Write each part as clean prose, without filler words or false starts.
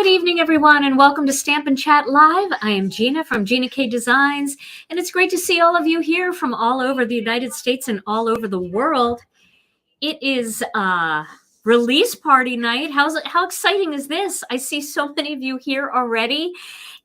good evening, everyone, and welcome to Stamp and Chat Live. I am Gina from Gina K Designs, and it's great to see all of you here from all over the United States and all over the world. It is release party night. How exciting is this? I see so many of you here already,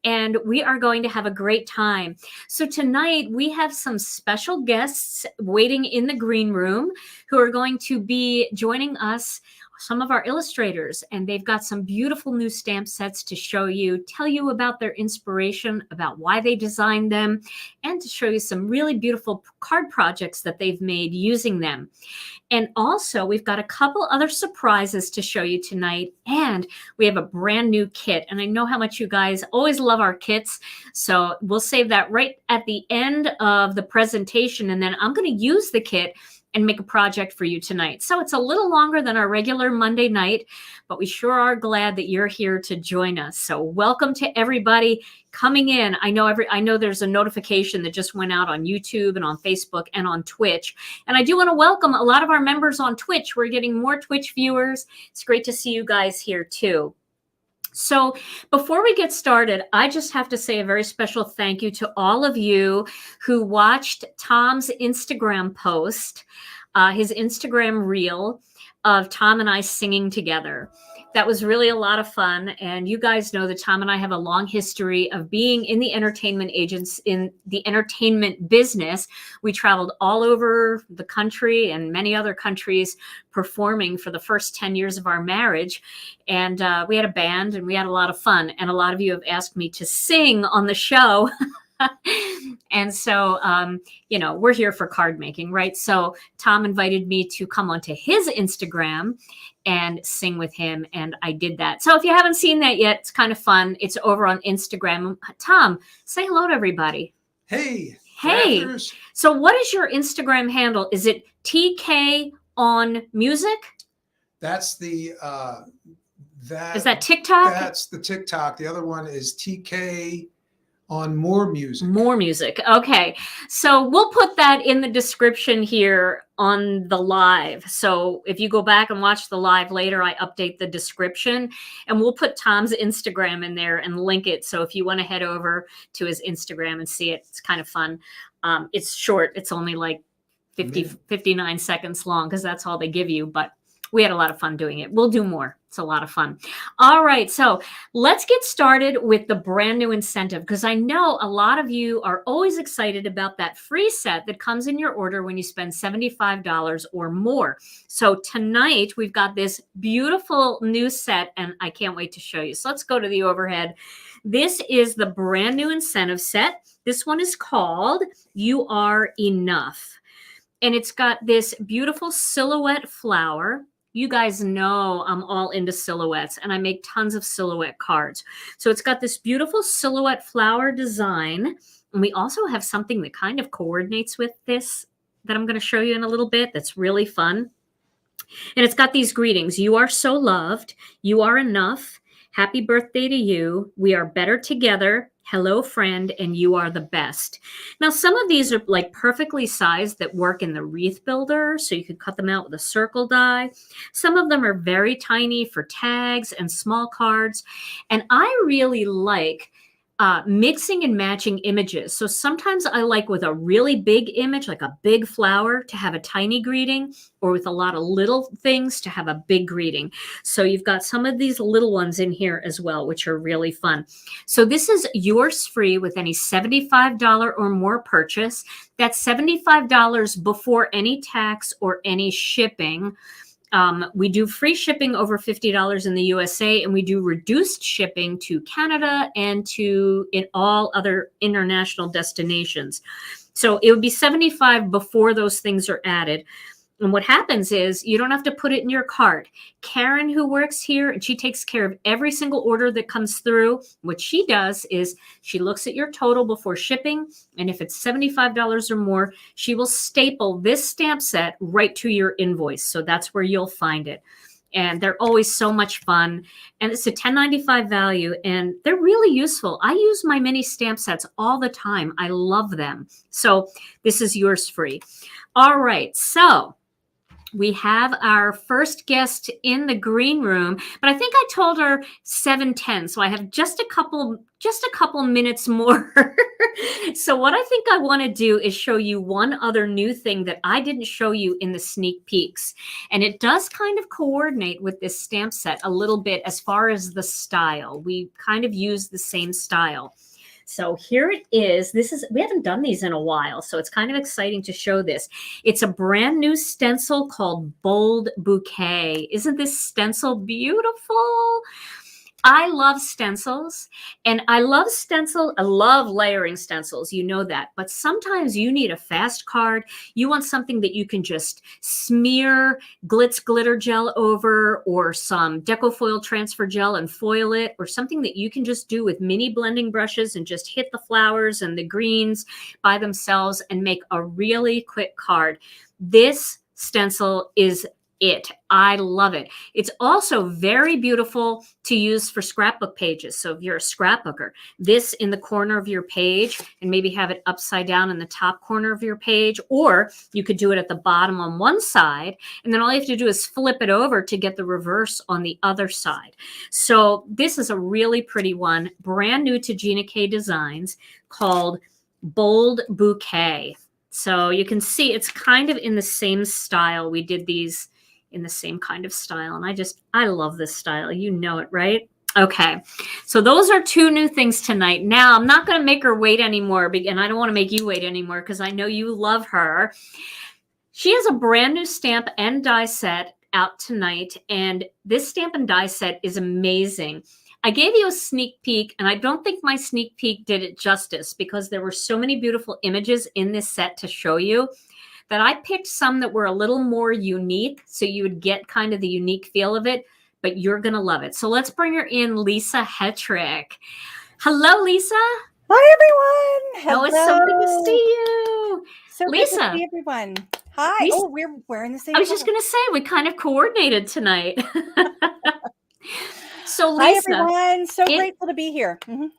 and we are going to have a great time. So tonight we have some special guests waiting in the green room who are going to be joining us, some of our illustrators, and they've got some beautiful new stamp sets to show you, tell you about their inspiration, about why they designed them, and to show you some really beautiful card projects that they've made using them. And also, we've got a couple other surprises to show you tonight, and we have a brand new kit. And I know how much you guys always love our kits, so we'll save that right at the end of the presentation, and then I'm going to use the kit and make a project for you tonight. So it's a little longer than our regular Monday night, but we sure are glad that you're here to join us. So welcome to everybody coming in. I know there's a notification that just went out on YouTube and on Facebook and on Twitch. And I do want to welcome a lot of our members on Twitch. We're getting more Twitch viewers. It's great to see you guys here too. So before we get started, I just have to say a very special thank you to all of you who watched Tom's Instagram post, his Instagram reel of Tom and I singing together. That was really a lot of fun. And you guys know that Tom and I have a long history of being in the entertainment business. We traveled all over the country and many other countries performing for the first 10 years of our marriage. And we had a band and we had a lot of fun. And a lot of you have asked me to sing on the show. And so, we're here for card making, right? So Tom invited me to come onto his Instagram and sing with him, and I did that. So if you haven't seen that yet, it's kind of fun. It's over on Instagram. Tom, say hello to everybody. Hey. So what is your Instagram handle? Is it TK on Music? That's the Is that TikTok? That's the TikTok. The other one is TK on More Music. More Music. Okay. So we'll put that in the description here on the live. So if you go back and watch the live later, I update the description and we'll put Tom's Instagram in there and link it. So if you want to head over to his Instagram and see it, it's kind of fun. It's short. It's only like 59 seconds long because that's all they give you. But we had a lot of fun doing it. We'll do more. It's a lot of fun. All right. So let's get started with the brand new incentive, because I know a lot of you are always excited about that free set that comes in your order when you spend $75 or more. So tonight we've got this beautiful new set and I can't wait to show you. So let's go to the overhead. This is the brand new incentive set. This one is called You Are Enough. And it's got this beautiful silhouette flower. You guys know I'm all into silhouettes and I make tons of silhouette cards. So it's got this beautiful silhouette flower design. And we also have something that kind of coordinates with this that I'm going to show you in a little bit. That's really fun. And it's got these greetings. You are so loved. You are enough. Happy birthday to you. We are better together. Hello, friend, and you are the best. Now, some of these are like perfectly sized that work in the wreath builder, so you could cut them out with a circle die. Some of them are very tiny for tags and small cards. And I really like mixing and matching images. So sometimes I like with a really big image, like a big flower, to have a tiny greeting, or with a lot of little things to have a big greeting. So you've got some of these little ones in here as well, which are really fun. So this is yours free with any $75 or more purchase. That's $75 before any tax or any shipping. We do free shipping over $50 in the USA, and we do reduced shipping to Canada and to in all other international destinations. So it would be $75 before those things are added. And what happens is you don't have to put it in your cart. Karen, who works here, and she takes care of every single order that comes through. What she does is she looks at your total before shipping. And if it's $75 or more, she will staple this stamp set right to your invoice. So that's where you'll find it. And they're always so much fun. And it's a $10.95 value, and they're really useful. I use my mini stamp sets all the time. I love them. So this is yours free. All right. So we have our first guest in the green room, but I think I told her 7:10, so I have just a couple minutes more. So what I think I want to do is show you one other new thing that I didn't show you in the sneak peeks, and it does kind of coordinate with this stamp set a little bit as far as the style. We kind of use the same style. So here it is. We haven't done these in a while, so it's kind of exciting to show this. It's a brand new stencil called Bold Bouquet. Isn't this stencil beautiful? I love stencils, and I love layering stencils. You know that. But sometimes you need a fast card. You want something that you can just smear glitz glitter gel over, or some deco foil transfer gel and foil it, or something that you can just do with mini blending brushes and just hit the flowers and the greens by themselves and make a really quick card. This stencil is it. I love it. It's also very beautiful to use for scrapbook pages. So if you're a scrapbooker, this in the corner of your page, and maybe have it upside down in the top corner of your page, or you could do it at the bottom on one side, and then all you have to do is flip it over to get the reverse on the other side. So this is a really pretty one, brand new to Gina K Designs, called Bold Bouquet. So you can see it's kind of in the same style. We did these in the same kind of style. And I love this style. You know it, right? Okay. So those are two new things tonight. Now, I'm not going to make her wait anymore, and I don't want to make you wait anymore because I know you love her. She has a brand new stamp and die set out tonight. And this stamp and die set is amazing. I gave you a sneak peek, and I don't think my sneak peek did it justice because there were so many beautiful images in this set to show you, that I picked some that were a little more unique, so you would get kind of the unique feel of it, but you're going to love it. So let's bring her in, Lisa Hetrick. Hello, Lisa. Hi, everyone. Hello. Oh, it's so good to see you. So Lisa. Good to see everyone. Hi. Lisa, oh, we're wearing the same I was just going to say, we kind of coordinated tonight. So Lisa, hi, everyone. So grateful to be here.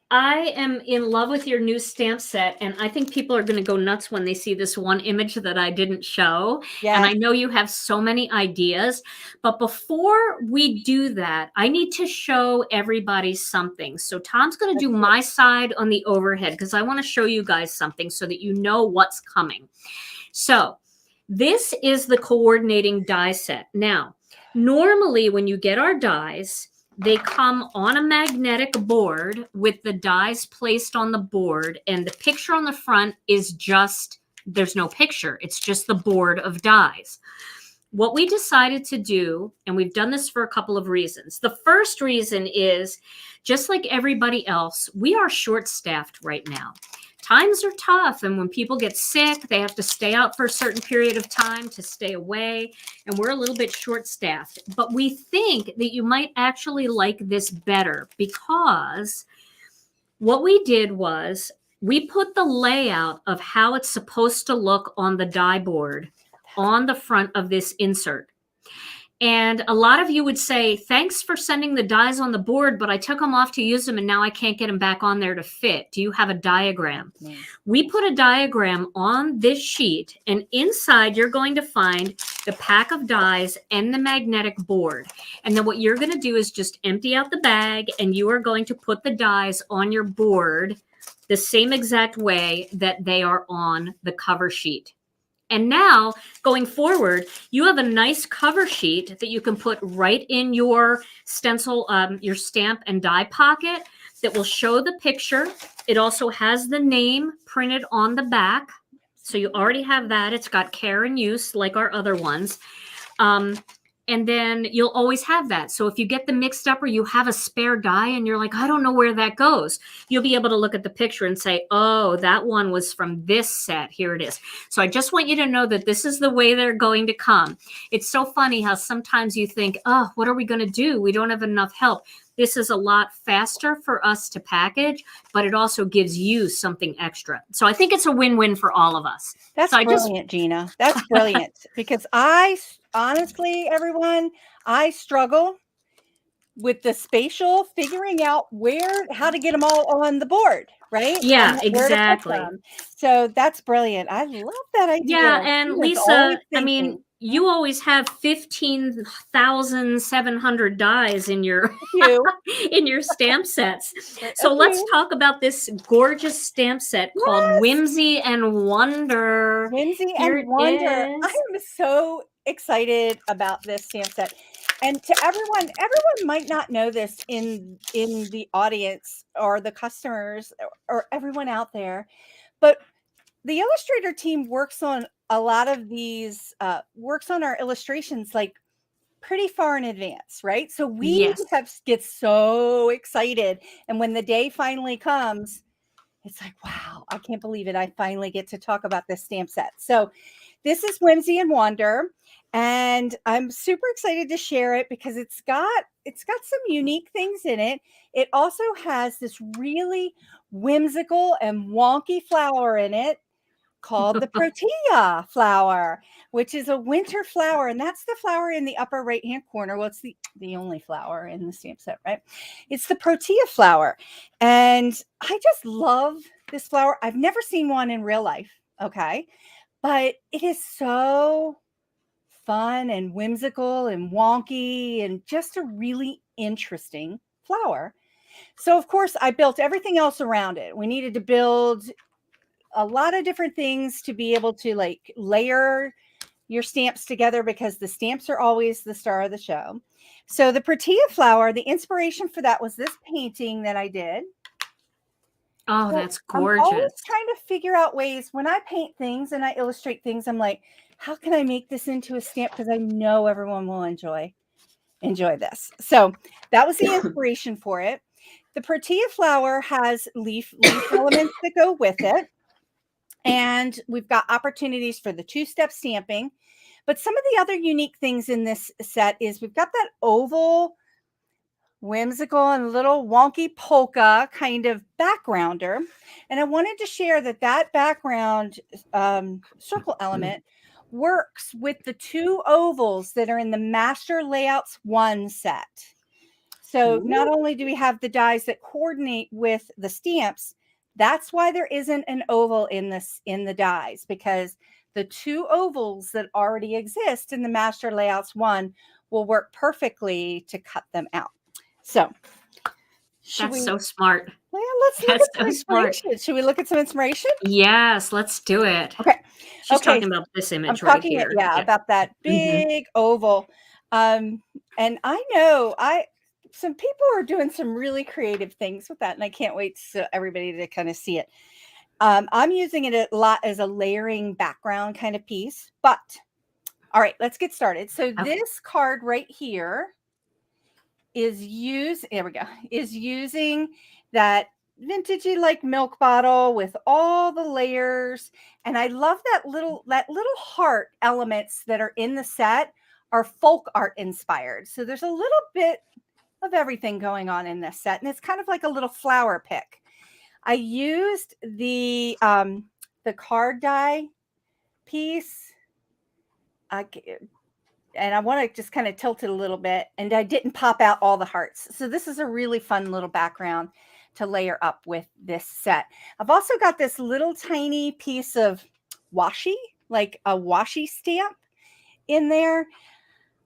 I am in love with your new stamp set, and I think people are going to go nuts when they see this one image that I didn't show. Yes. And I know you have so many ideas, but before we do that, I need to show everybody something. So Tom's going to do my side on the overhead because I want to show you guys something so that you know what's coming. So this is the coordinating die set. Now, normally when you get our dies, they come on a magnetic board with the dies placed on the board, and the picture on the front is just, there's no picture. It's just the board of dies. What we decided to do, and we've done this for a couple of reasons. The first reason is, just like everybody else, we are short-staffed right now. Times are tough, and when people get sick, they have to stay out for a certain period of time to stay away, and we're a little bit short-staffed. But we think that you might actually like this better because what we did was we put the layout of how it's supposed to look on the die board on the front of this insert. And a lot of you would say, thanks for sending the dies on the board, but I took them off to use them and now I can't get them back on there to fit. Do you have a diagram? Mm. We put a diagram on this sheet, and inside you're going to find the pack of dies and the magnetic board. And then what you're going to do is just empty out the bag, and you are going to put the dies on your board the same exact way that they are on the cover sheet. And now, going forward, you have a nice cover sheet that you can put right in your stencil, your stamp and die pocket that will show the picture. It also has the name printed on the back. So you already have that. It's got care and use like our other ones. And then you'll always have that. So if you get them mixed up or you have a spare die and you're like, I don't know where that goes, you'll be able to look at the picture and say, oh, that one was from this set. Here it is. So I just want you to know that this is the way they're going to come. It's so funny how sometimes you think, oh, what are we going to do? We don't have enough help. This is a lot faster for us to package, but it also gives you something extra. So I think it's a win-win for all of us. That's brilliant, Gina. That's brilliant. Because honestly, everyone, I struggle with the spatial, figuring out how to get them all on the board, right? Yeah, exactly. So that's brilliant. I love that idea. Yeah, and Lisa, I mean, you always have 15,700 dies in your You. in your stamp sets. A So let's few. talk about this gorgeous stamp set called Yes. Whimsy and Wonder. Whimsy Here and it Wonder. I is. am so excited about this stamp set. And to everyone might not know this in the audience or the customers or everyone out there, but the illustrator team works on a lot of these, works on our illustrations like pretty far in advance, right? So we Yes. get so excited. And when the day finally comes, it's like, wow, I can't believe it. I finally get to talk about this stamp set. So this is Whimsy and Wonder, and I'm super excited to share it because it's got some unique things in it. It also has this really whimsical and wonky flower in it called the protea flower, which is a winter flower, and that's the flower in the upper right hand corner. Well, it's the only flower in the stamp set, right? It's the protea flower, and I just love this flower. I've never seen one in real life, okay, but it is so fun and whimsical and wonky and just a really interesting flower. So of course I built everything else around it. We needed to build a lot of different things to be able to like layer your stamps together because the stamps are always the star of the show. So the protea flower, the inspiration for that was this painting that I did. Oh, So that's I'm always gorgeous. trying to figure out ways when I paint things and I illustrate things. I'm like, how can I make this into a stamp? Because I know everyone will enjoy this. So that was the inspiration for it. The protea flower has leaf elements that go with it. And we've got opportunities for the two-step stamping. But some of the other unique things in this set is we've got that oval, whimsical and little wonky polka kind of backgrounder. And I wanted to share that background circle element works with the two ovals that are in the Master Layouts 1 set. So not only do we have the dies that coordinate with the stamps, that's why there isn't an oval in the dies, because the two ovals that already exist in the Master Layouts 1 will work perfectly to cut them out. So That's so smart. well, let's look That's at some so smart. inspiration. Should we look at some inspiration? Yes, let's do it. Okay. She's Okay. talking about this I'm image right talking here. yeah, about that big oval. And I know some people are doing some really creative things with that, and I can't wait for everybody to kind of see it. I'm using it a lot as a layering background kind of piece, but all right, let's get started. So this card right here is using that vintagey like milk bottle with all the layers. And I love that little heart elements that are in the set are folk art inspired. So there's a little bit of everything going on in this set, and it's kind of like a little flower pick. I used the card die piece, and I want to just kind of tilt it a little bit, and I didn't pop out all the hearts. So this is a really fun little background to layer up with this set. I've also got this little tiny piece of washi, like a washi stamp in there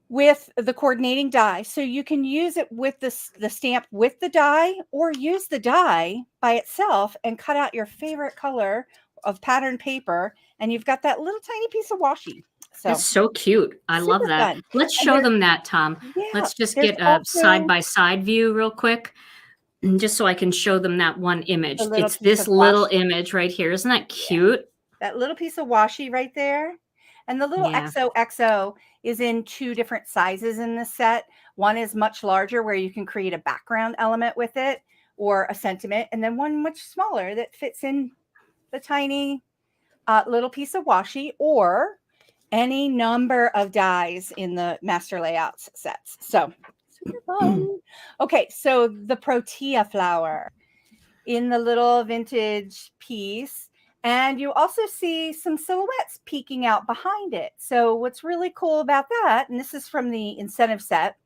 with the coordinating die. So you can use it with the stamp with the die, or use the die by itself and cut out your favorite color of pattern paper, and you've got that little tiny piece of washi. So that's so cute. I love that. fun. Let's show them that, Tom. Yeah, Let's just get a side-by-side view real quick, just so I can show them that one image. It's this little image right here. Isn't that cute? That little piece of washi right there. And the little XOXO is in two different sizes in this set. One is much larger, where you can create a background element with it or a sentiment, and then one much smaller that fits in the tiny little piece of washi, or any number of dies in the Master Layouts sets. So super fun. Okay, so the protea flower in the little vintage piece. And you also see some silhouettes peeking out behind it. So what's really cool about that, and this is from the incentive set,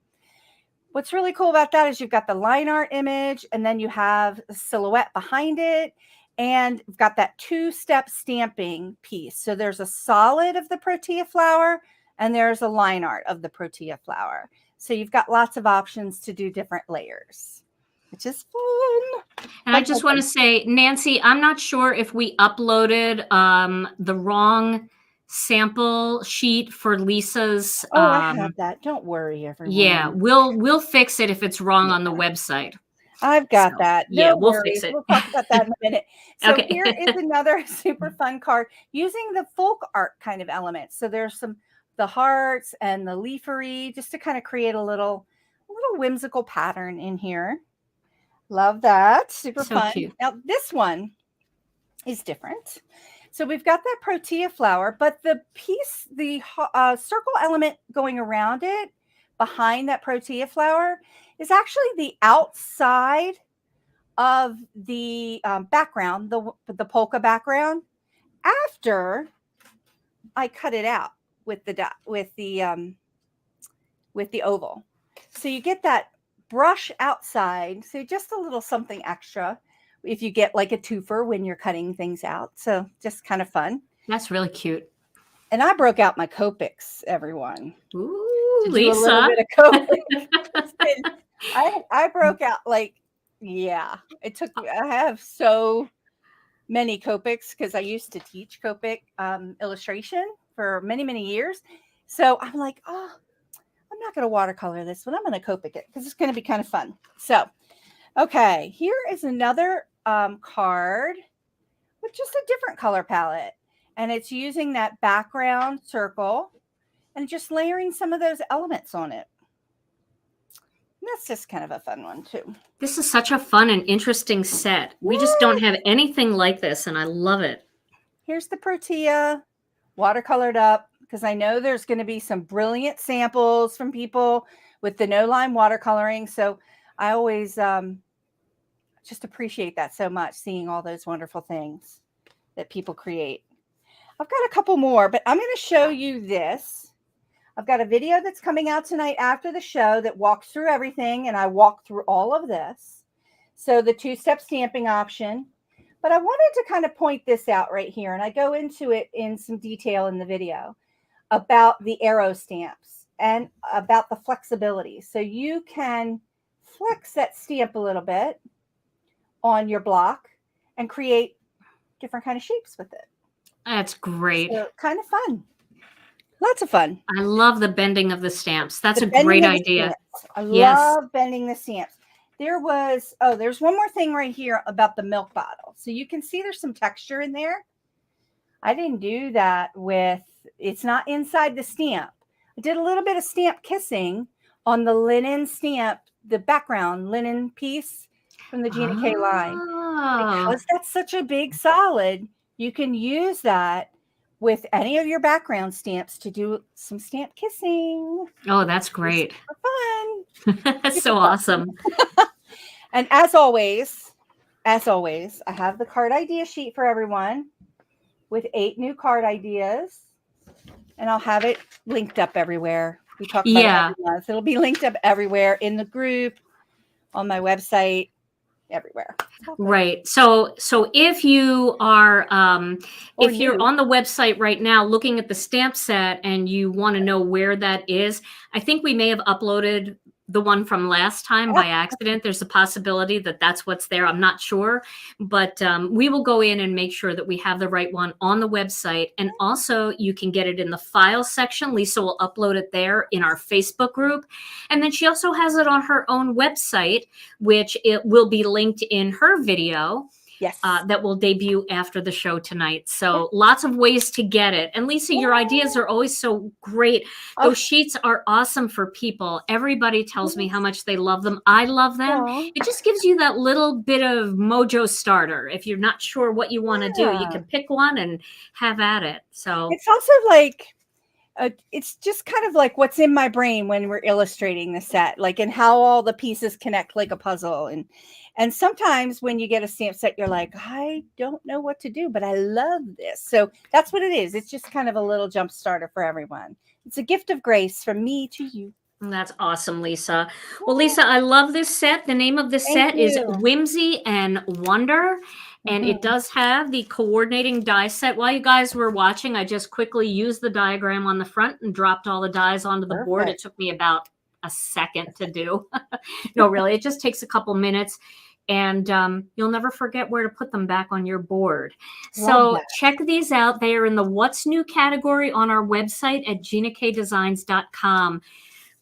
what's really cool about that is you've got the line art image, and then you have a silhouette behind it, and you've got that two-step stamping piece. So there's a solid of the protea flower, and there's a line art of the protea flower. So you've got lots of options to do different layers, which is fun. And I just want to say, Nancy, I'm not sure if we uploaded the wrong sample sheet for Lisa's. Oh, I have that. Don't worry, everyone. Yeah, we'll fix it if it's wrong on the website. I've got that. No yeah, we'll worries. fix it. We'll talk about that in a minute. So Okay. here is another super fun card using the folk art kind of elements. So there's the hearts and the leafery, just to kind of create a little whimsical pattern in here. Love that. Super So fun. cute. Now this one is different. So we've got that protea flower, but the piece, the circle element going around it, behind that protea flower, is actually the outside of the background, the polka background, after I cut it out with the oval. So you get that brush outside. So just a little something extra if you get like a twofer when you're cutting things out. So just kind of fun. That's really cute. And I broke out my Copics, everyone. Ooh, To do Lisa. a little bit of Copic. I broke out it took me. I have so many Copics because I used to teach Copic illustration for many, many years. So I'm like, oh, I'm not going to watercolor this one. I'm going to Copic it because it's going to be kind of fun. So, okay, here is another card with just a different color palette. And it's using that background circle and just layering some of those elements on it. And that's just kind of a fun one too. This is such a fun and interesting set. We just don't have anything like this, and I love it. Here's the protea, watercolored up, because I know there's going to be some brilliant samples from people with the no-line watercoloring. So I always just appreciate that so much, seeing all those wonderful things that people create. I've got a couple more, but I'm going to show you this. I've got a video that's coming out tonight after the show that walks through everything, and I walk through all of this. So the two-step stamping option. But I wanted to kind of point this out right here, and I go into it in some detail in the video about the arrow stamps and about the flexibility. So you can flex that stamp a little bit on your block and create different kind of shapes with it. That's great. So kind of fun. Lots of fun. I love the bending of the stamps. That's a great idea. I love bending the stamps. There's one more thing right here about the milk bottle. So you can see there's some texture in there. I didn't do that it's not inside the stamp. I did a little bit of stamp kissing on the linen stamp, the background linen piece from the Gina K line. Because that's such a big solid, you can use that with any of your background stamps to do some stamp kissing. Oh, that's great. For fun. That's so awesome. And as always, I have the card idea sheet for everyone with 8 new card ideas. And I'll have it linked up everywhere. We talk about it every month. It'll be linked up everywhere in the group, on my website, everywhere. Right. So if you are you're on the website right now looking at the stamp set and you want to know where that is, I think we may have uploaded the one from last time by accident. There's a possibility that that's what's there. I'm not sure, but we will go in and make sure that we have the right one on the website. And also you can get it in the file section. Lisa will upload it there in our Facebook group. And then she also has it on her own website, which it will be linked in her video. Yes. That will debut after the show tonight. So lots of ways to get it. And Lisa, your ideas are always so great. Those sheets are awesome for people. Everybody tells me how much they love them. I love them. It just gives you that little bit of mojo starter. If you're not sure what you want to do, you can pick one and have at it. So it's also like, it's just kind of like what's in my brain when we're illustrating the set, like, and how all the pieces connect like a puzzle. And sometimes when you get a stamp set, you're like, I don't know what to do, but I love this. So that's what it is. It's just kind of a little jump starter for everyone. It's a gift of grace from me to you. That's awesome, Lisa. Well, Lisa, I love this set. The name of this set is Whimsy and Wonder. And it does have the coordinating die set. While you guys were watching, I just quickly used the diagram on the front and dropped all the dies onto the board. It took me about a second to do. No, really, it just takes a couple minutes. And you'll never forget where to put them back on your board. So check these out. They are in the What's New category on our website at ginakdesigns.com.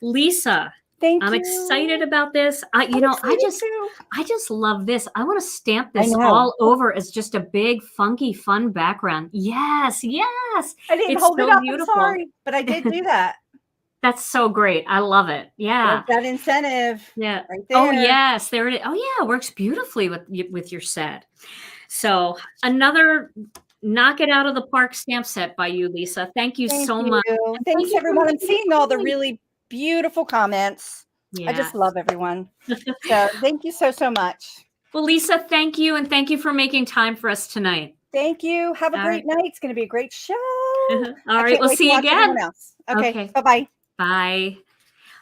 Lisa, I'm excited about this. I just love this. I want to stamp this all over as just a big, funky, fun background. Yes, yes. I didn't hold it up. Beautiful. I'm sorry, but I did do that. That's so great. I love it. Yeah. There's that incentive. Yeah. Right there. Oh, yes. There it is. Oh, yeah. It works beautifully with your set. So another knock it out of the park stamp set by you, Lisa. Thank you so much. Thanks, everyone. I'm seeing all the really beautiful comments. Yeah. I just love everyone. So thank you so much. Well, Lisa, thank you. And thank you for making time for us tonight. Thank you. Have a great night. It's going to be a great show. All right. We'll see you again. Okay. Bye-bye. Bye.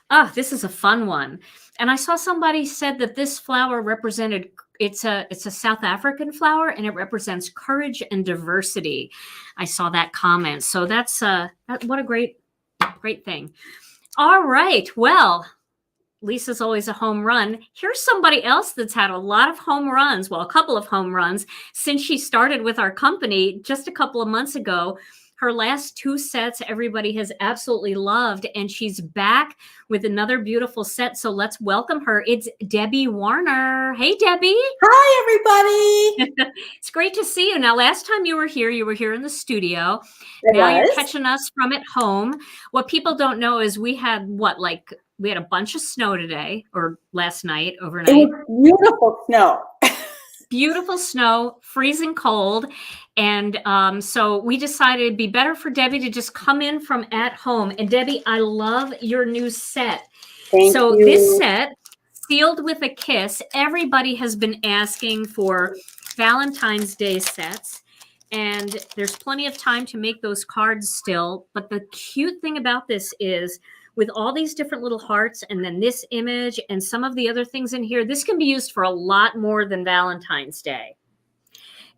Oh, this is a fun one. And I saw somebody said that this flower represented, it's a South African flower, and it represents courage and diversity. I saw that comment. So that's what a great thing. All right. Well, Lisa's always a home run. Here's somebody else that's had a lot of home runs. Well, a couple of home runs since she started with our company just a couple of months ago. Her last 2 sets, everybody has absolutely loved, and she's back with another beautiful set. So let's welcome her. It's Debbie Warner. Hey, Debbie. Hi, everybody. It's great to see you. Now, last time you were here in the studio. You're catching us from at home. What people don't know is we had a bunch of snow today or last night, overnight. It was beautiful snow. Beautiful snow, freezing cold. And so we decided it'd be better for Debbie to just come in from at home. And Debbie, I love your new set. Thank you. This set, Sealed with a Kiss, everybody has been asking for Valentine's Day sets. And there's plenty of time to make those cards still. But the cute thing about this is, with all these different little hearts and then this image and some of the other things in here, this can be used for a lot more than Valentine's Day.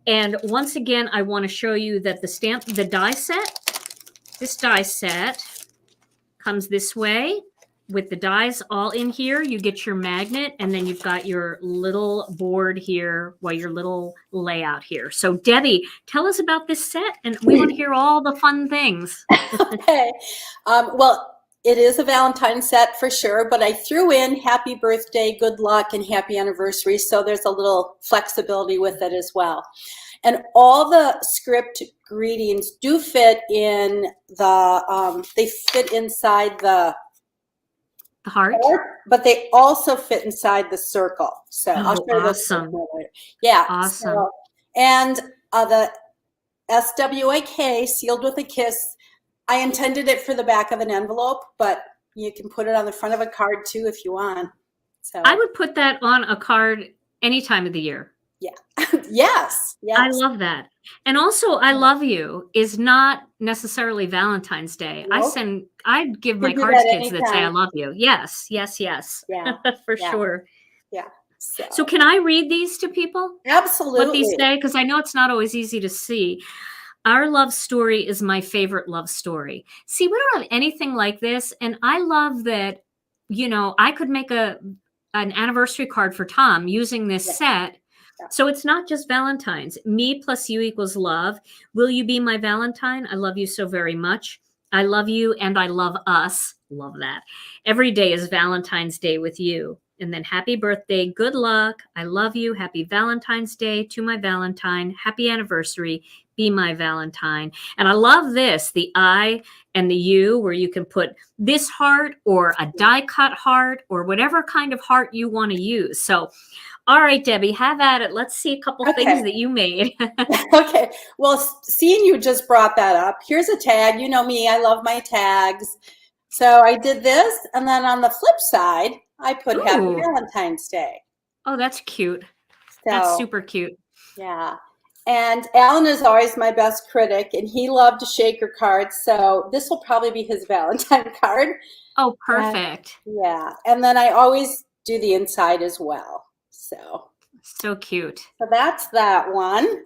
And once again, I want to show you that this die set comes this way with the dies all in here. You get your magnet, and then you've got your little board here, your little layout here. So Debbie, tell us about this set, and we want to hear all the fun things. Okay. Well, it is a Valentine's set for sure, but I threw in happy birthday, good luck, and happy anniversary. So there's a little flexibility with it as well. And all the script greetings do fit in they fit inside the heart, but they also fit inside the circle. So I'll show awesome. Those later. Yeah. Awesome. So, and the SWAK, Sealed with a Kiss, I intended it for the back of an envelope, but you can put it on the front of a card too if you want. So I would put that on a card any time of the year. Yeah. Yes. I love that. And also, I love you is not necessarily Valentine's Day. Nope. I give my cards to kids that say I love you. Yes, yes, yes. Yeah. For sure. Yeah. So can I read these to people? Absolutely. What these say? Because I know it's not always easy to see. Our love story is my favorite love story. See, we don't have anything like this. And I love that, I could make an anniversary card for Tom using this set. Yeah. So it's not just Valentine's. Me plus you equals love. Will you be my Valentine? I love you so very much. I love you and I love us. Love that. Every day is Valentine's Day with you. And then happy birthday, good luck. I love you. Happy Valentine's Day to my Valentine. Happy anniversary. Be my Valentine. And I love this, the I and the you, where you can put this heart or a die cut heart or whatever kind of heart you want to use. So, all right, Debbie, have at it. Let's see a couple things that you made. Okay. Well, seeing you just brought that up, here's a tag. You know me, I love my tags. So I did this. And then on the flip side, I put Happy Valentine's Day. Oh, that's cute. So, that's super cute. Yeah. And Alan is always my best critic, and he loved to shaker cards. So this will probably be his Valentine card. Oh, perfect. Yeah. And then I always do the inside as well. So So cute. So that's that one.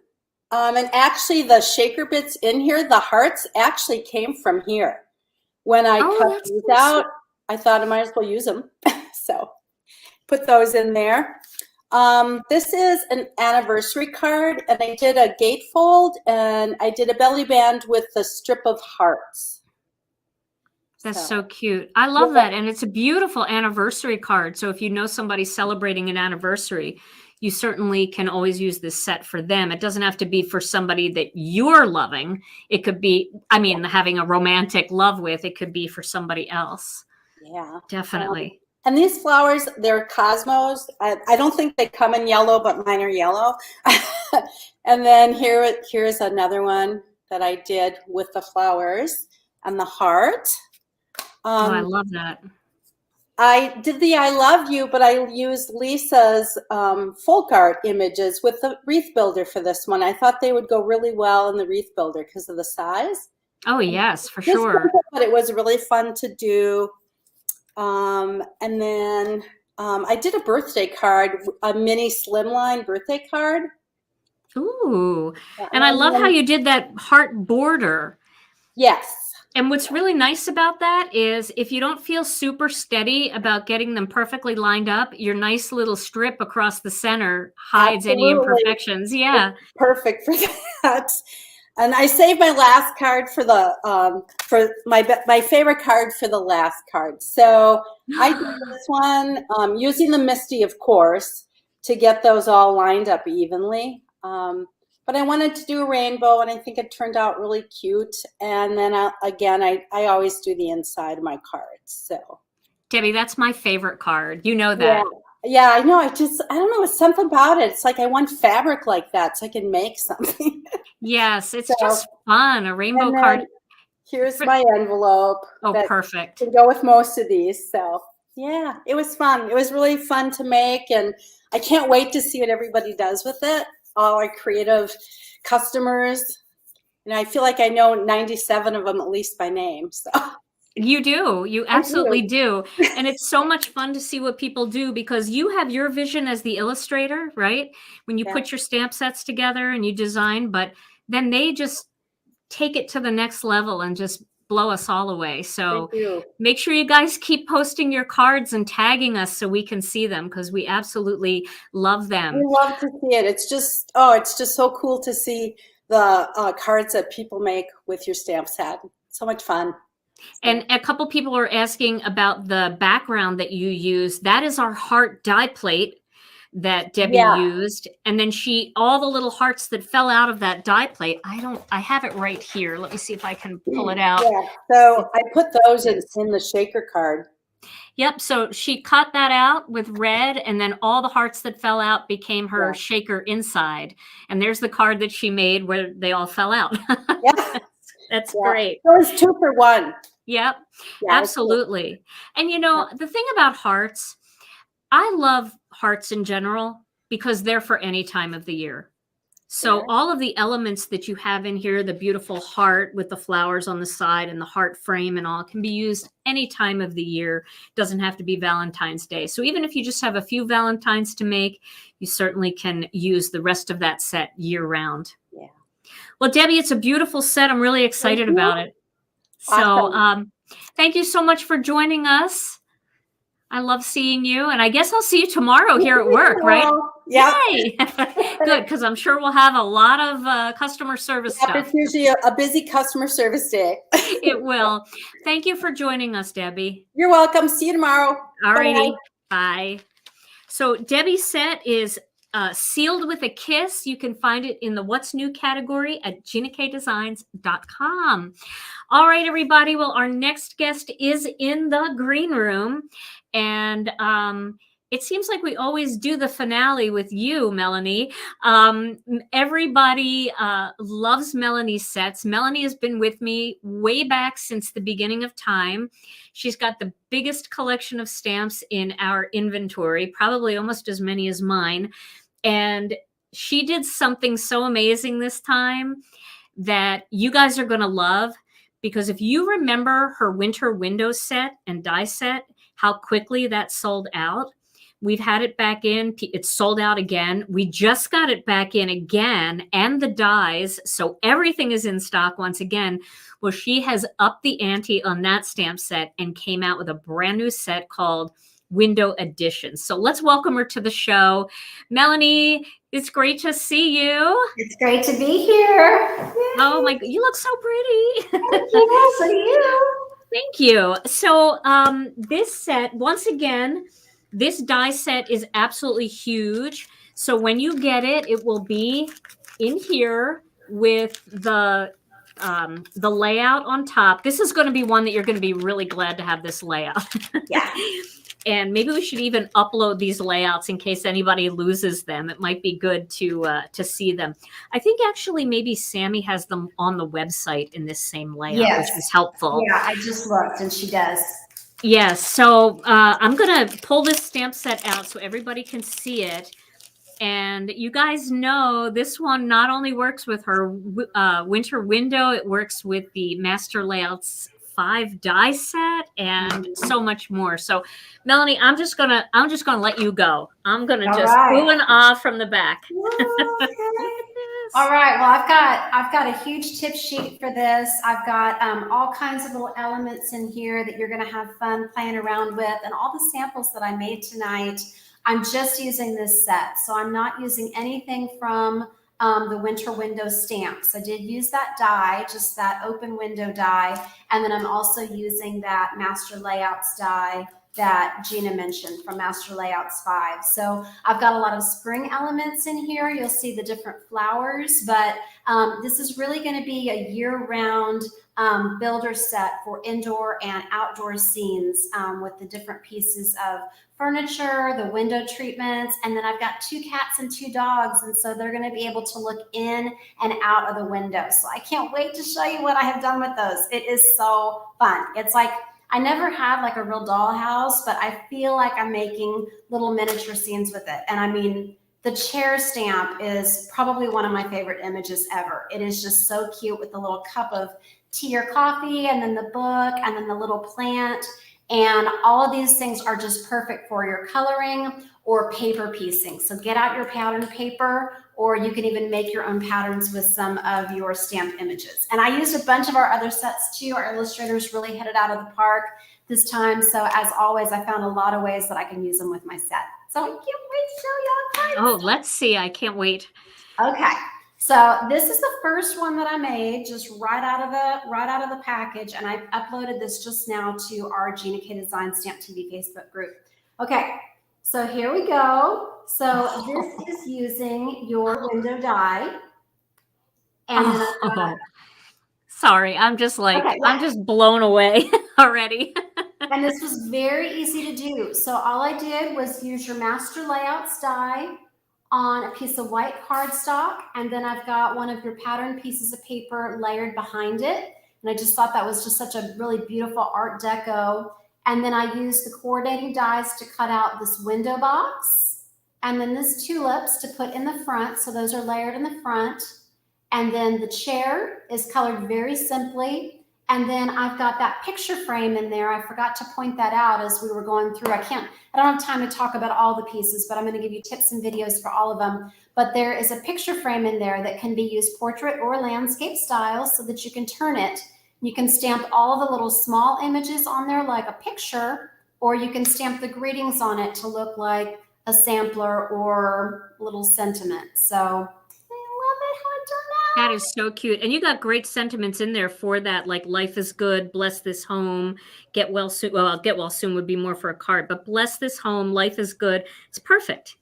And actually the shaker bits in here, the hearts actually came from here. When I cut these out, I thought I might as well use them. So put those in there. This is an anniversary card, and I did a gatefold, and I did a belly band with a strip of hearts. That's so cute. I love that. And it's a beautiful anniversary card. So if you know somebody celebrating an anniversary, you certainly can always use this set for them. It doesn't have to be for somebody that you're loving. It could be, I mean, having a romantic love with, it could be for somebody else. Yeah. Definitely. And these flowers, they're cosmos. I don't think they come in yellow, but mine are yellow. And then here's another one that I did with the flowers and the heart. Oh, I love that. I did the I love you, but I used Lisa's folk art images with the wreath builder for this one. I thought they would go really well in the wreath builder because of the size. Oh, yes, for sure. But it was really fun to do. And then I did a birthday card, a mini slimline birthday card. Ooh, and I love how you did that heart border. Yes. And what's really nice about that is if you don't feel super steady about getting them perfectly lined up, your nice little strip across the center hides any imperfections. Yeah. It's perfect for that. And I saved my last card for the for my favorite card for the last card. So I did this one using the Misty, of course, to get those all lined up evenly. But I wanted to do a rainbow, and I think it turned out really cute. And then again, I always do the inside of my cards. So, Debbie, that's my favorite card. You know that. Yeah, I know. I don't know. It's something about it. It's like I want fabric like that so I can make something. Yes, it's just fun. A rainbow card. Here's my envelope. Oh, perfect. Can go with most of these. So, yeah, it was fun. It was really fun to make, and I can't wait to see what everybody does with it. All our creative customers. And I feel like I know 97 of them at least by name. So you do. You absolutely do. And it's so much fun to see what people do because you have your vision as the illustrator, right? When you put your stamp sets together and you design, but then they just take it to the next level and just blow us all away. So make sure you guys keep posting your cards and tagging us so we can see them because we absolutely love them. We love to see it. It's just so cool to see the cards that people make with your stamp set. So much fun. And a couple people are asking about the background that you use. That is our heart die plate that Debbie used. And then all the little hearts that fell out of that die plate. I have it right here. Let me see if I can pull it out. Yeah. So I put those in the shaker card. Yep. So she cut that out with red, and then all the hearts that fell out became her shaker inside. And there's the card that she made where they all fell out. That's great. So it's 2 for 1. Yep. Absolutely. And the thing about hearts, I love hearts in general because they're for any time of the year. So all of the elements that you have in here, the beautiful heart with the flowers on the side and the heart frame and all, can be used any time of the year. Doesn't have to be Valentine's Day. So even if you just have a few Valentines to make, you certainly can use the rest of that set year round. Yeah. Well, Debbie, it's a beautiful set. I'm really excited about it. Awesome. So thank you so much for joining us. I love seeing you, and I guess I'll see you tomorrow here at work, right? Yeah. Yay! Good, because I'm sure we'll have a lot of customer service stuff. It's usually a busy customer service day. It will. Thank you for joining us, Debbie. You're welcome. See you tomorrow. All righty. Bye. So Debbie's set is Sealed with a Kiss. You can find it in the What's New category at ginakdesigns.com. All right, everybody. Well, our next guest is in the green room. And it seems like we always do the finale with you, Melanie. Everybody loves Melanie's sets. Melanie has been with me way back since the beginning of time. She's got the biggest collection of stamps in our inventory, probably almost as many as mine. And she did something so amazing this time that you guys are going to love, because if you remember her winter window set and die set, how quickly that sold out. We've had it back in. It's sold out again. We just got it back in again, and the dies. So everything is in stock once again. Well, she has upped the ante on that stamp set and came out with a brand new set called Window Edition. So let's welcome her to the show. Melanie, it's great to see you. It's great to be here. Oh my, you look so pretty. Thank you. So do you. Thank you. So this set, once again, this die set is absolutely huge. So when you get it, it will be in here with the layout on top. This is going to be one that you're going to be really glad to have this layout. Yeah. And maybe we should even upload these layouts in case anybody loses them. It might be good to see them. I think actually maybe Sammy has them on the website in this same layout, which is helpful. Yeah, I just looked and she does. Yes. So I'm going to pull this stamp set out so everybody can see it. And you guys know this one not only works with her winter window, it works with the Master Layouts 5 die set and so much more. So Melanie, I'm just gonna let you go. I'm gonna just ooh and ah from the back. Okay. All right. Well, I've got a huge tip sheet for this. I've got all kinds of little elements in here that you're gonna have fun playing around with, and all the samples that I made tonight. I'm just using this set, so I'm not using anything from the winter window stamps. I did use that die, just that open window die, and then I'm also using that Master Layouts die that Gina mentioned from Master Layouts 5. So I've got a lot of spring elements in here. You'll see the different flowers, but this is really going to be a year-round builder set for indoor and outdoor scenes with the different pieces of furniture, the window treatments, and then I've got 2 cats and 2 dogs, and so they're going to be able to look in and out of the window. So I can't wait to show you what I have done with those. It is so fun. It's like I never had like a real dollhouse, but I feel like I'm making little miniature scenes with it. And I mean, the chair stamp is probably one of my favorite images ever. It is just so cute with the little cup of tea or coffee, and then the book, and then the little plant. And all of these things are just perfect for your coloring or paper piecing. So get out your pattern paper, or you can even make your own patterns with some of your stamped images. And I used a bunch of our other sets too. Our illustrators really hit it out of the park this time. So as always, I found a lot of ways that I can use them with my set. So I can't wait to show you all kinds. Oh, let's see. I can't wait. Okay. So this is the first one that I made just right out of the package, and I uploaded this just now to our Gina K Design Stamp TV Facebook group. Okay, so here we go. So this is using your window die, and then sorry, I'm just like okay, yeah. I'm just blown away already. And this was very easy to do. So all I did was use your Master Layouts die on a piece of white cardstock, and then I've got one of your pattern pieces of paper layered behind it, and I just thought that was just such a really beautiful art deco. And then I used the coordinating dies to cut out this window box, and then this tulips to put in the front, so those are layered in the front. And then the chair is colored very simply. And then I've got that picture frame in there. I forgot to point that out as we were going through. I don't have time to talk about all the pieces, but I'm going to give you tips and videos for all of them. But there is a picture frame in there that can be used portrait or landscape style so that you can turn it. You can stamp all the little small images on there like a picture, or you can stamp the greetings on it to look like a sampler or a little sentiment. So that is so cute. And you got great sentiments in there for that, like life is good, bless this home, get well soon. Well, get well soon would be more for a card, but bless this home, life is good. It's perfect.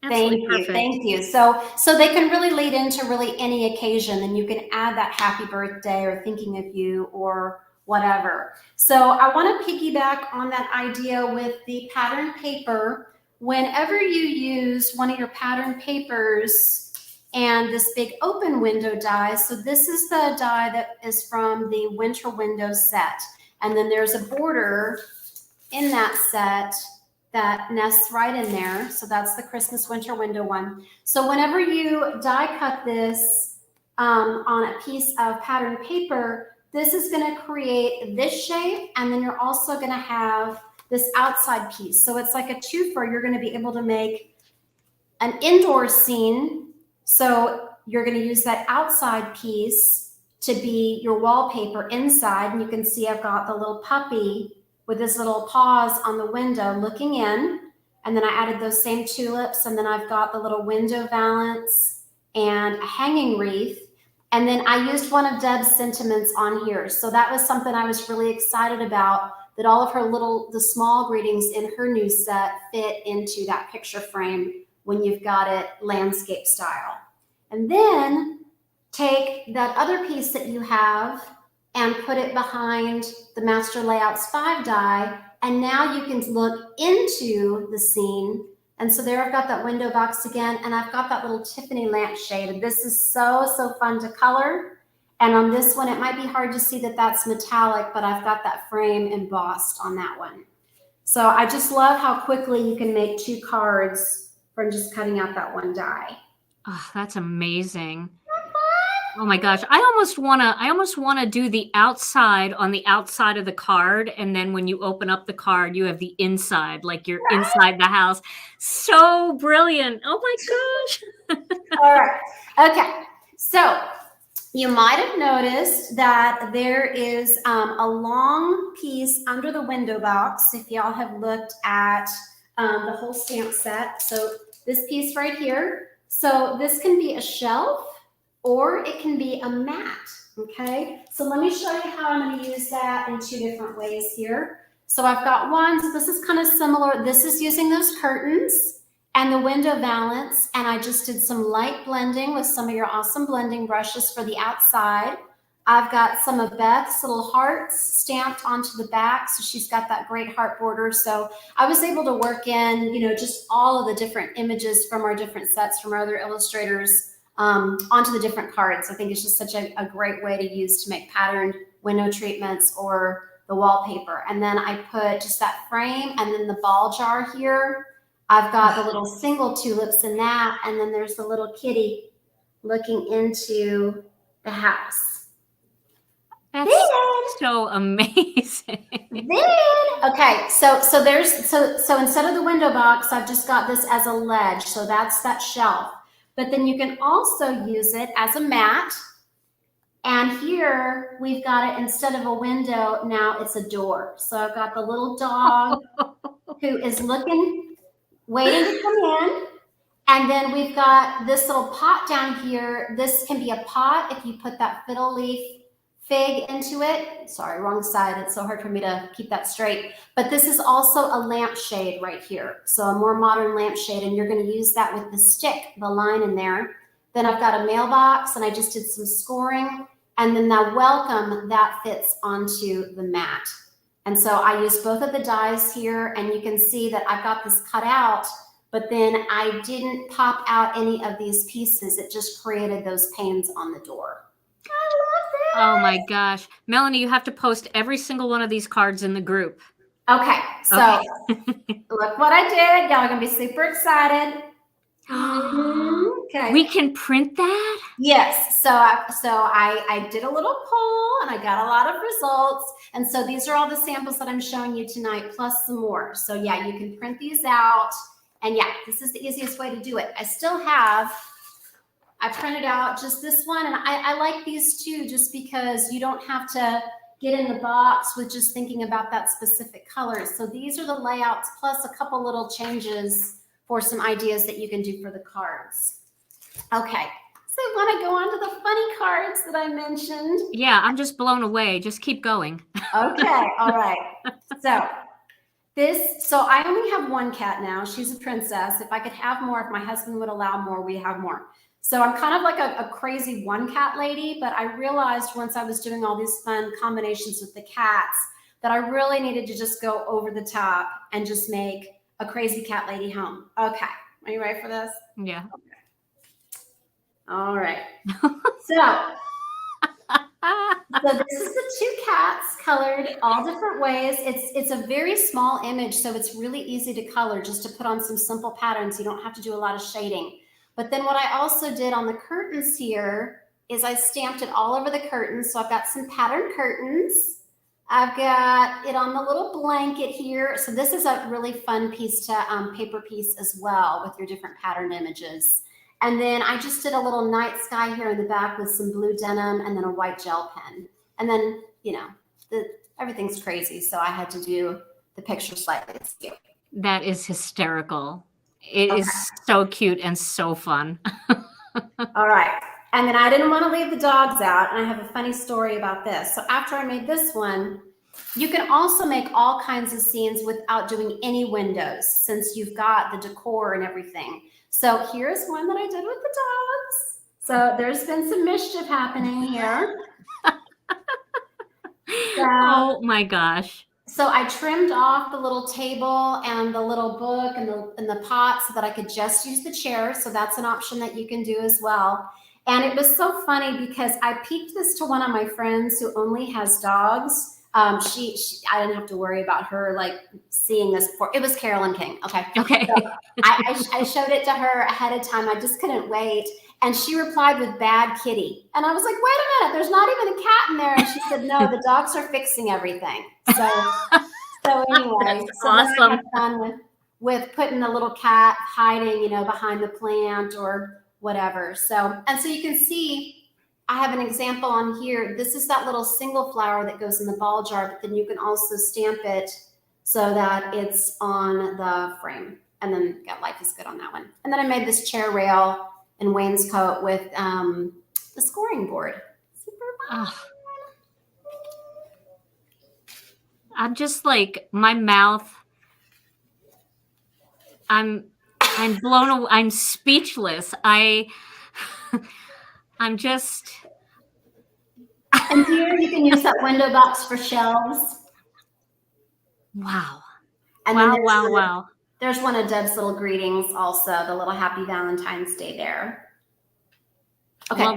Absolutely perfect. Thank you. So they can really lead into really any occasion, and you can add that happy birthday or thinking of you or whatever. So I want to piggyback on that idea with the pattern paper. Whenever you use one of your pattern papers and this big open window die, so this is the die that is from the winter window set. And then there's a border in that set that nests right in there. So that's the Christmas winter window one. So whenever you die cut this on a piece of pattern paper, this is going to create this shape. And then you're also going to have this outside piece. So it's like a twofer. You're going to be able to make an indoor scene. So you're going to use that outside piece to be your wallpaper inside. And you can see I've got the little puppy with his little paws on the window looking in. And then I added those same tulips. And then I've got the little window valance and a hanging wreath. And then I used one of Deb's sentiments on here. So that was something I was really excited about, that all of her the small greetings in her new set fit into that picture frame when you've got it landscape style. And then take that other piece that you have and put it behind the Master Layouts 5 die. And now you can look into the scene. And so there I've got that window box again, and I've got that little Tiffany lampshade. And this is so fun to color. And on this one, it might be hard to see that that's metallic, but I've got that frame embossed on that one. So I just love how quickly you can make 2 cards from just cutting out that one die. Oh, that's amazing. Oh my gosh. I almost wanna do the outside on the outside of the card. And then when you open up the card, you have the inside, like you're inside the house. So brilliant. Oh my gosh. All right. Okay. So you might have noticed that there is a long piece under the window box. If y'all have looked at the whole stamp set. So this piece right here. So this can be a shelf, or it can be a mat, okay? So let me show you how I'm gonna use that in 2 different ways here. So I've got one, so this is kind of similar. This is using those curtains and the window valance, and I just did some light blending with some of your awesome blending brushes for the outside. I've got some of Beth's little hearts stamped onto the back, so she's got that great heart border. So I was able to work in, just all of the different images from our different sets from our other illustrators onto the different cards. I think it's just such a great way to use to make patterned window treatments or the wallpaper. And then I put just that frame and then the ball jar here. I've got the little single tulips in that. And then there's the little kitty looking into the house. That's so amazing. Okay, so instead of the window box, I've just got this as a ledge. So that's that shelf. But then you can also use it as a mat. And here we've got it, instead of a window, now it's a door. So I've got the little dog who is looking, waiting to come in. And then we've got this little pot down here. This can be a pot if you put that fiddle leaf fig into it. Sorry, wrong side. It's so hard for me to keep that straight. But this is also a lampshade right here. So a more modern lampshade, and you're going to use that with the stick, the line in there. Then I've got a mailbox, and I just did some scoring. And then the welcome, that fits onto the mat. And so I used both of the dies here, and you can see that I've got this cut out, but then I didn't pop out any of these pieces. It just created those panes on the door. Oh my gosh. Melanie, you have to post every single one of these cards in the group. Okay, so look what I did. Y'all are gonna be super excited. Okay. We can print that? Yes. So I did a little poll and I got a lot of results. And so these are all the samples that I'm showing you tonight, plus some more. So yeah, you can print these out. And yeah, this is the easiest way to do it. I printed out just this one, and I like these too, just because you don't have to get in the box with just thinking about that specific color. So these are the layouts, plus a couple little changes for some ideas that you can do for the cards. Okay, so I want to go on to the funny cards that I mentioned. Yeah, I'm just blown away. Just keep going. Okay, all right. So I only have one cat now. She's a princess. If I could have more, if my husband would allow more, we have more. So I'm kind of like a crazy one cat lady, but I realized once I was doing all these fun combinations with the cats that I really needed to just go over the top and just make a crazy cat lady home. Okay, are you ready for this? Yeah. Okay. All right. So this is the 2 cats colored all different ways. It's a very small image, so it's really easy to color, just to put on some simple patterns. You don't have to do a lot of shading. But then what I also did on the curtains here is I stamped it all over the curtains. So I've got some patterned curtains. I've got it on the little blanket here. So this is a really fun piece to paper piece as well with your different pattern images. And then I just did a little night sky here in the back with some blue denim and then a white gel pen. And then, you know, everything's crazy. So I had to do the picture slightly askew. That is hysterical. It is so cute and so fun. All right. And then I didn't want to leave the dogs out. And I have a funny story about this. So after I made this one, you can also make all kinds of scenes without doing any windows since you've got the decor and everything. So here's one that I did with the dogs. So there's been some mischief happening here. Oh my gosh. So I trimmed off the little table and the little book and the pot so that I could just use the chair. So that's an option that you can do as well. And it was so funny because I peeked this to one of my friends who only has dogs. I didn't have to worry about her like seeing this before. It was Carolyn King. Okay. So I showed it to her ahead of time. I just couldn't wait. And she replied with bad kitty. And I was like, wait a minute, there's not even a cat in there. And she said, no, the dogs are fixing everything. So anyway, That's so awesome. then I had fun with putting the little cat hiding, you know, behind the plant or whatever. So you can see, I have an example on here. This is that little single flower that goes in the ball jar, but then you can also stamp it so that it's on the frame. And then got Life is Good on that one. And then I made this chair rail and wainscot with the scoring board. Super fun. Oh. I'm just like, my mouth, I'm blown away. I'm speechless. I'm just. And here you can use that window box for shelves. Wow. And Wow. There's one of Deb's little greetings also, the little Happy Valentine's Day there. Okay. Well,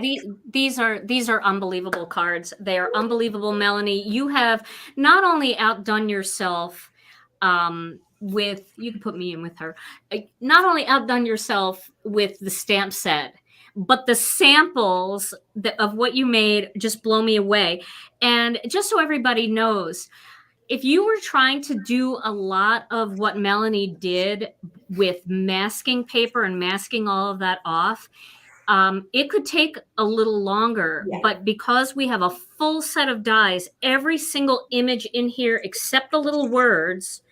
these are unbelievable cards. They are unbelievable, Melanie. You have not only outdone yourself with, you can put me in with her, not only outdone yourself with the stamp set, but the samples of what you made just blow me away. And just so everybody knows, if you were trying to do a lot of what Melanie did with masking paper and masking all of that off, it could take a little longer, but because we have a full set of dies, every single image in here, except the little words,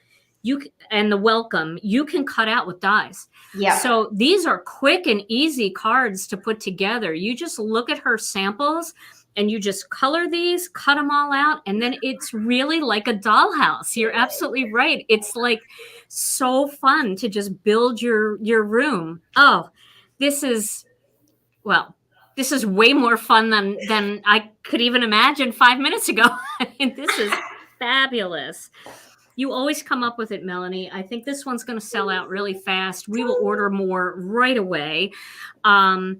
and the welcome, you can cut out with dies. Yeah. So these are quick and easy cards to put together. You just look at her samples and you just color these, cut them all out, and then it's really like a dollhouse. You're absolutely right. It's like so fun to just build your room. Oh, this is way more fun than I could even imagine 5 minutes ago. This is fabulous. You always come up with it, Melanie. I think this one's going to sell out really fast. We will order more right away. And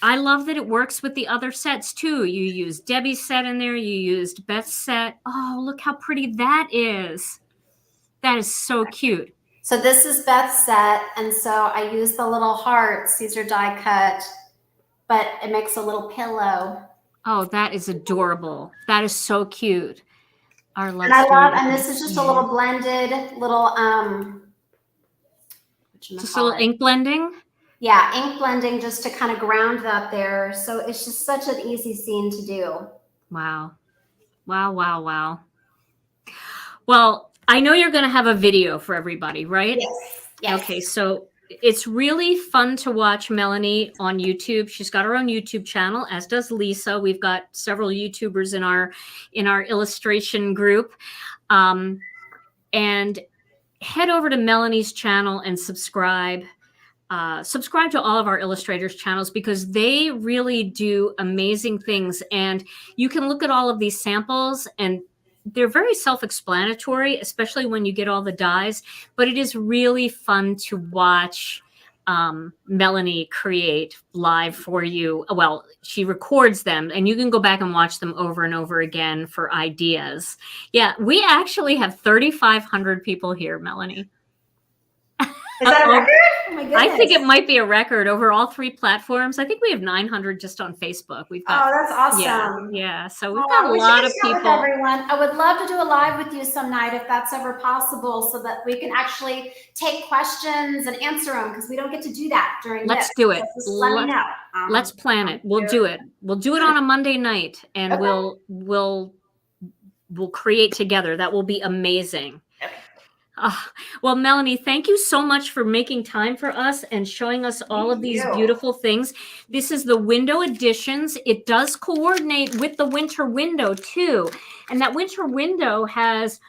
I love that it works with the other sets too. You used Debbie's set in there. You used Beth's set. Oh, look how pretty that is. That is so cute. So this is Beth's set. And so I use the little hearts. These are die cut, but it makes a little pillow. Oh, that is adorable. That is so cute. And this is just a little blended, little, just a little ink blending? Yeah, ink blending just to kind of ground that there. So it's just such an easy scene to do. Wow. Wow. Well, I know you're going to have a video for everybody, right? Yes. Okay, so it's really fun to watch Melanie on YouTube. She's got her own YouTube channel, as does Lisa. We've got several YouTubers in our illustration group. And head over to Melanie's channel and subscribe. Subscribe to all of our illustrators' channels because they really do amazing things. And you can look at all of these samples and they're very self-explanatory, especially when you get all the dies, but it is really fun to watch Melanie create live for you. Well, she records them and you can go back and watch them over and over again for ideas. Yeah, we actually have 3,500 people here, Melanie. Is that a record? Oh my I think it goodness. might be a record over all 3 platforms. I think we have 900 just on Facebook. We've got, Oh, that's yeah, awesome. yeah. So we've Oh, got a we should lot get of together with people. everyone. I would love to do a live with you some night if that's ever possible, so that we can actually take questions and answer them, because we don't get to do that during Let's this. do it. So just let me know. Let's plan it. We'll do it. We'll do it on a Monday night, and Okay. we'll create together. That will be amazing. Okay. Well, Melanie, thank you so much for making time for us and showing us all of these beautiful things. This is the window editions. It does coordinate with the winter window too. And that winter window has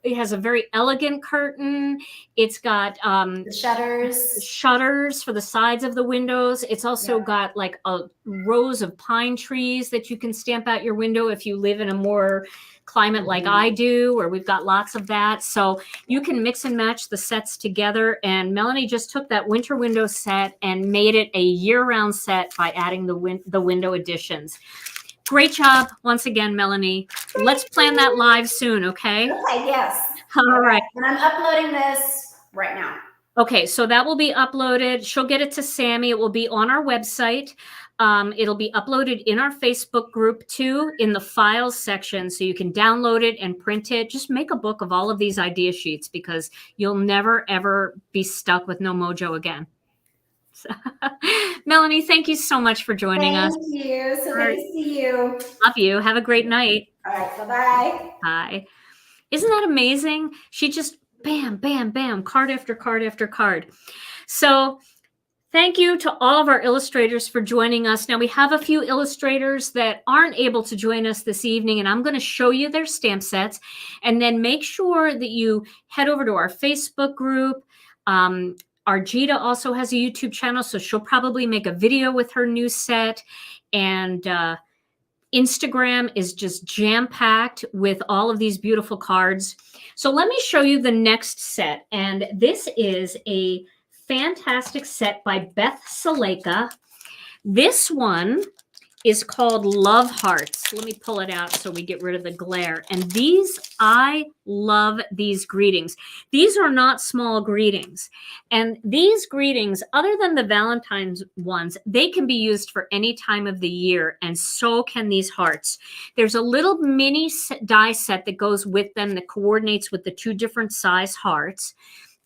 it has a very elegant curtain. It's got The shutters. shutters for the sides of the windows. It's also got like rows of pine trees that you can stamp out your window if you live in a more climate like I do, where we've got lots of that. So you can mix and match the sets together. And Melanie just took that winter window set and made it a year-round set by adding the window additions. Great job once again, Melanie. Let's plan that live soon, okay? Okay, yes. All right. And I'm uploading this right now. Okay, so that will be uploaded. She'll get it to Sammy. It will be on our website. It'll be uploaded in our Facebook group too, in the files section, so you can download it and print it. Just make a book of all of these idea sheets, because you'll never, ever be stuck with no mojo again. So, Melanie, thank you so much for joining us. Thank you. So good to see you. Love you. Have a great night. All right, bye-bye. Bye. Isn't that amazing? She just bam, bam, bam, card after card after card. So thank you to all of our illustrators for joining us. Now we have a few illustrators that aren't able to join us this evening, and I'm going to show you their stamp sets, and then make sure that you head over to our Facebook group. Our Gina also has a YouTube channel, so she'll probably make a video with her new set. And Instagram is just jam-packed with all of these beautiful cards. So let me show you the next set. And this is a fantastic set by Beth Saleka. This one is called Love Hearts. Let me pull it out so we get rid of the glare. And these, I love these greetings. These are not small greetings. And these greetings, other than the Valentine's ones, they can be used for any time of the year, and so can these hearts. There's a little mini die set that goes with them that coordinates with the 2 different size hearts.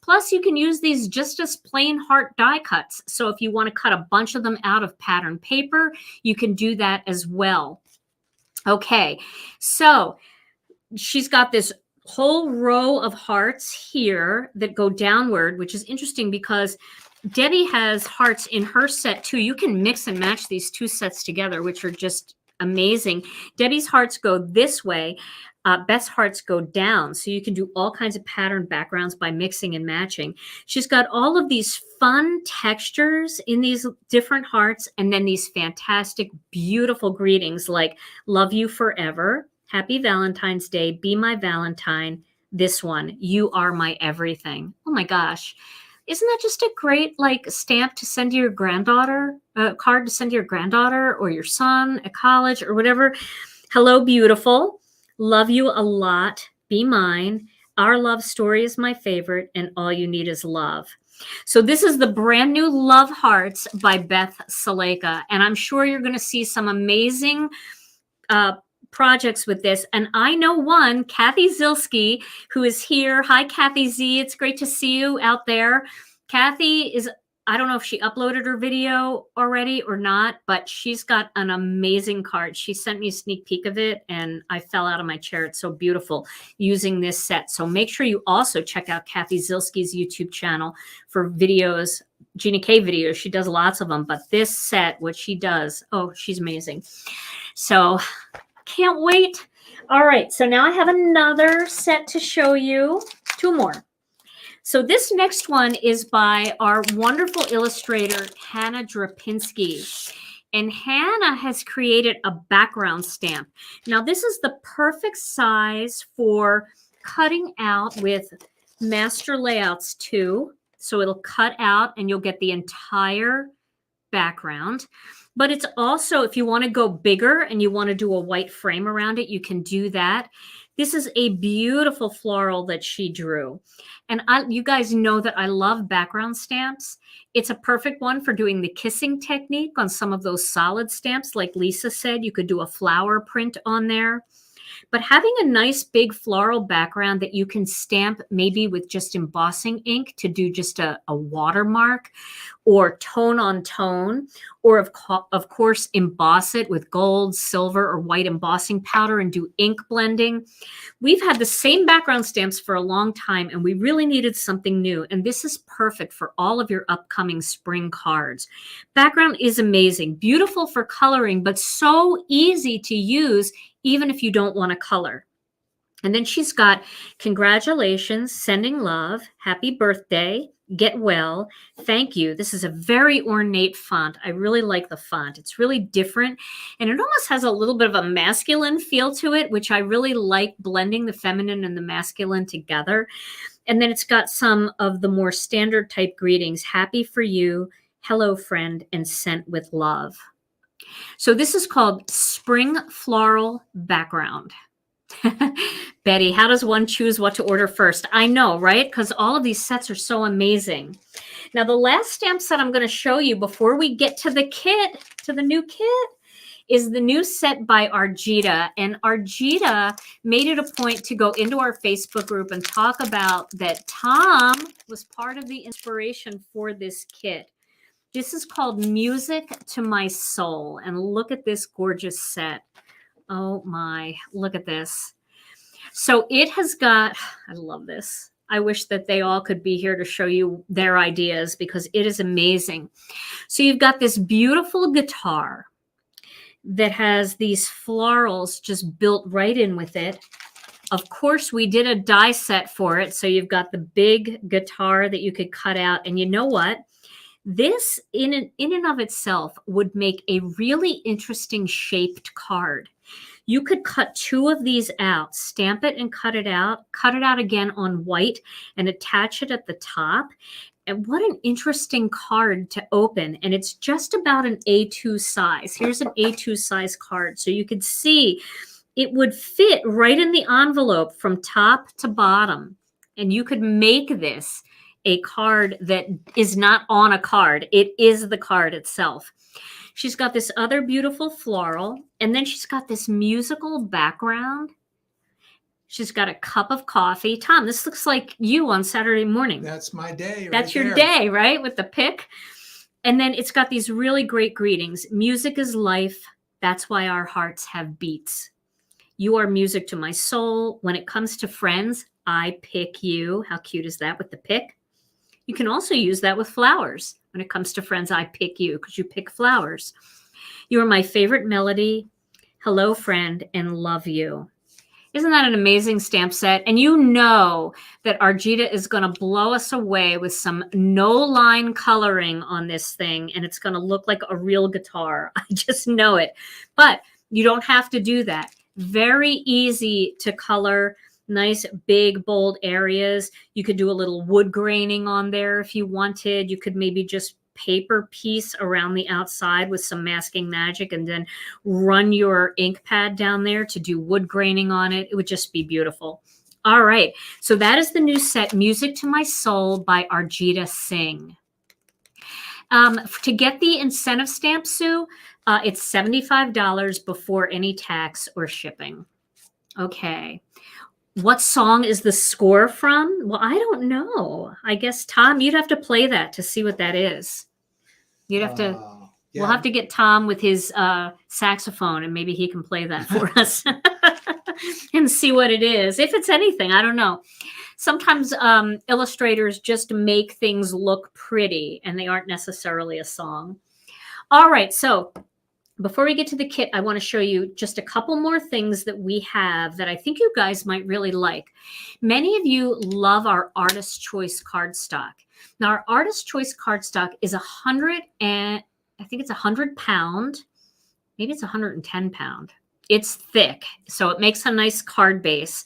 Plus, you can use these just as plain heart die cuts. So if you want to cut a bunch of them out of pattern paper, you can do that as well. Okay, so she's got this whole row of hearts here that go downward, which is interesting because Debbie has hearts in her set too. You can mix and match these 2 sets together, which are just amazing. Debbie's hearts go this way. Beth's hearts go down. So you can do all kinds of pattern backgrounds by mixing and matching. She's got all of these fun textures in these different hearts, and then these fantastic, beautiful greetings like love you forever, happy Valentine's Day, be my Valentine, this one, you are my everything. Oh my gosh. Isn't that just a great stamp to send to your granddaughter, a card to send to your granddaughter or your son at college or whatever? Hello, beautiful. Love you a lot. Be mine. Our love story is my favorite, and all you need is love. So this is the brand new Love Hearts by Beth Saleka, and I'm sure you're going to see some amazing projects with this. And I know one, Kathy Zilski, who is here. Hi, Kathy Z. It's great to see you out there. Kathy is, I don't know if she uploaded her video already or not, but she's got an amazing card. She sent me a sneak peek of it, and I fell out of my chair. It's so beautiful using this set. So make sure you also check out Kathy Zilski's YouTube channel for videos, Gina K videos. She does lots of them, but this set, what she does, oh, she's amazing. So can't wait. All right, so now I have another set to show you, 2 more. So this next one is by our wonderful illustrator, Hannah Drapinski. And Hannah has created a background stamp. Now, this is the perfect size for cutting out with master layouts too. So it'll cut out and you'll get the entire background. But it's also, if you want to go bigger and you want to do a white frame around it, you can do that. This is a beautiful floral that she drew. And you guys know that I love background stamps. It's a perfect one for doing the kissing technique on some of those solid stamps. Like Lisa said, you could do a flower print on there. But having a nice big floral background that you can stamp maybe with just embossing ink to do just a watermark, or tone on tone, or of course emboss it with gold, silver, or white embossing powder and do ink blending. We've had the same background stamps for a long time, and we really needed something new. And this is perfect for all of your upcoming spring cards. Background is amazing, beautiful for coloring, but so easy to use even if you don't want to color. And then she's got congratulations, sending love, happy birthday, get well, thank you. This is a very ornate font. I really like the font. It's really different, and it almost has a little bit of a masculine feel to it, which I really like, blending the feminine and the masculine together. And then it's got some of the more standard type greetings, happy for you, hello friend, and sent with love. So this is called Spring Floral Background. Betty, how does one choose what to order first? I know, right? Because all of these sets are so amazing. Now, the last stamp set I'm going to show you before we get to the kit, to the new kit, is the new set by Argita. And Argita made it a point to go into our Facebook group and talk about that Tom was part of the inspiration for this kit. This is called Music to My Soul. And look at this gorgeous set. Oh my, look at this. So it has got, I love this. I wish that they all could be here to show you their ideas because it is amazing. So you've got this beautiful guitar that has these florals just built right in with it. Of course, we did a die set for it. So you've got the big guitar that you could cut out. And you know what? This in and of itself would make a really interesting shaped card. You could cut two of these out, stamp it and cut it out again on white and attach it at the top. And what an interesting card to open. And it's just about an A2 size. Here's an A2 size card. So you could see it would fit right in the envelope from top to bottom. And you could make this a card that is not on a card. It is the card itself. She's got this other beautiful floral, and then she's got this musical background. She's got a cup of coffee. Tom, this looks like you on Saturday morning. That's my day. That's right your there. day, right? With the pick. And then it's got these really great greetings. Music is life. That's why our hearts have beats. You are music to my soul. When it comes to friends, I pick you. How cute is that with the pick? You can also use that with flowers. When it comes to friends, I pick you because you pick flowers. You are my favorite melody. Hello, friend, and love you. Isn't that an amazing stamp set? And you know that Argita is going to blow us away with some no-line coloring on this thing, and it's going to look like a real guitar. I just know it. But you don't have to do that. Very easy to color. Nice, big, bold areas. You could do a little wood graining on there if you wanted. You could maybe just paper piece around the outside with some masking magic and then run your ink pad down there to do wood graining on it. It would just be beautiful. All right. So that is the new set, Music to My Soul by Argita Singh. To get the incentive stamp, Sue, it's $75 before any tax or shipping. Okay. What song is the score from? Well, I don't know. I guess, Tom, you'd have to play that to see what that is. You'd have to, yeah. We'll have to get Tom with his saxophone and maybe he can play that for us and see what it is. If it's anything, I don't know. Sometimes illustrators just make things look pretty and they aren't necessarily a song. All right, so before we get to the kit, I want to show you just a couple more things that we have that I think you guys might really like. Many of you love our Artist Choice cardstock. Now, our Artist Choice cardstock is 100 and I think it's 100 pound. Maybe it's 110 pound. It's thick, so it makes a nice card base.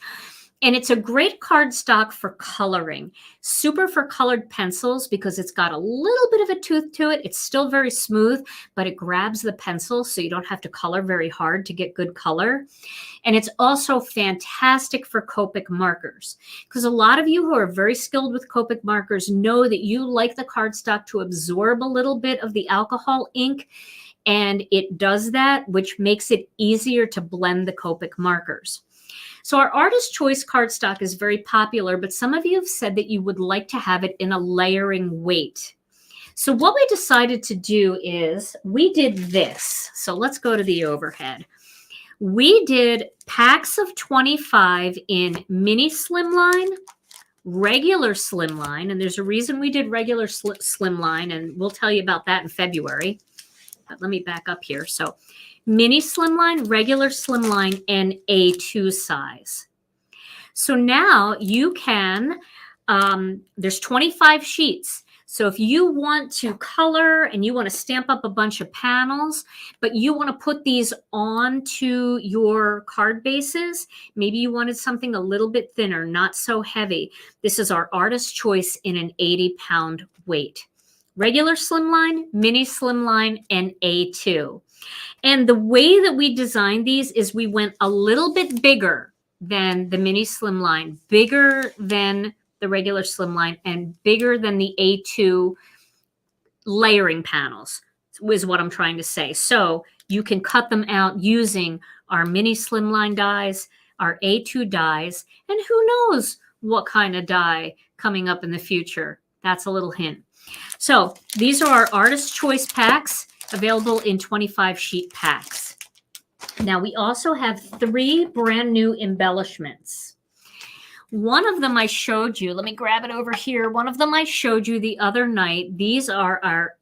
And it's a great cardstock for coloring. Super for colored pencils because it's got a little bit of a tooth to it. It's still very smooth, but it grabs the pencil so you don't have to color very hard to get good color. And it's also fantastic for Copic markers because a lot of you who are very skilled with Copic markers know that you like the cardstock to absorb a little bit of the alcohol ink, and it does that, which makes it easier to blend the Copic markers. So our Artist Choice cardstock is very popular, but some of you have said that you would like to have it in a layering weight. So what we decided to do is we did this. So let's go to the overhead. We did packs of 25 in mini slimline, regular slimline, and there's a reason we did regular slimline, and we'll tell you about that in February. But let me back up here. So mini slimline, regular slimline, and A2 size. So now you can, there's 25 sheets. So if you want to color and you want to stamp up a bunch of panels, but you want to put these onto your card bases, maybe you wanted something a little bit thinner, not so heavy. This is our Artist Choice in an 80-pound weight. Regular slimline, mini slimline, and A2. And the way that we designed these is we went a little bit bigger than the mini slimline, bigger than the regular slimline, and bigger than the A2 layering panels, is what I'm trying to say. So you can cut them out using our mini slimline dies, our A2 dies, and who knows what kind of die coming up in the future. That's a little hint. So these are our Artist Choice packs, available in 25 sheet packs. Now we also have 3 brand new embellishments. One of them I showed you. Let me grab it over here. One of them I showed you the other night. These are our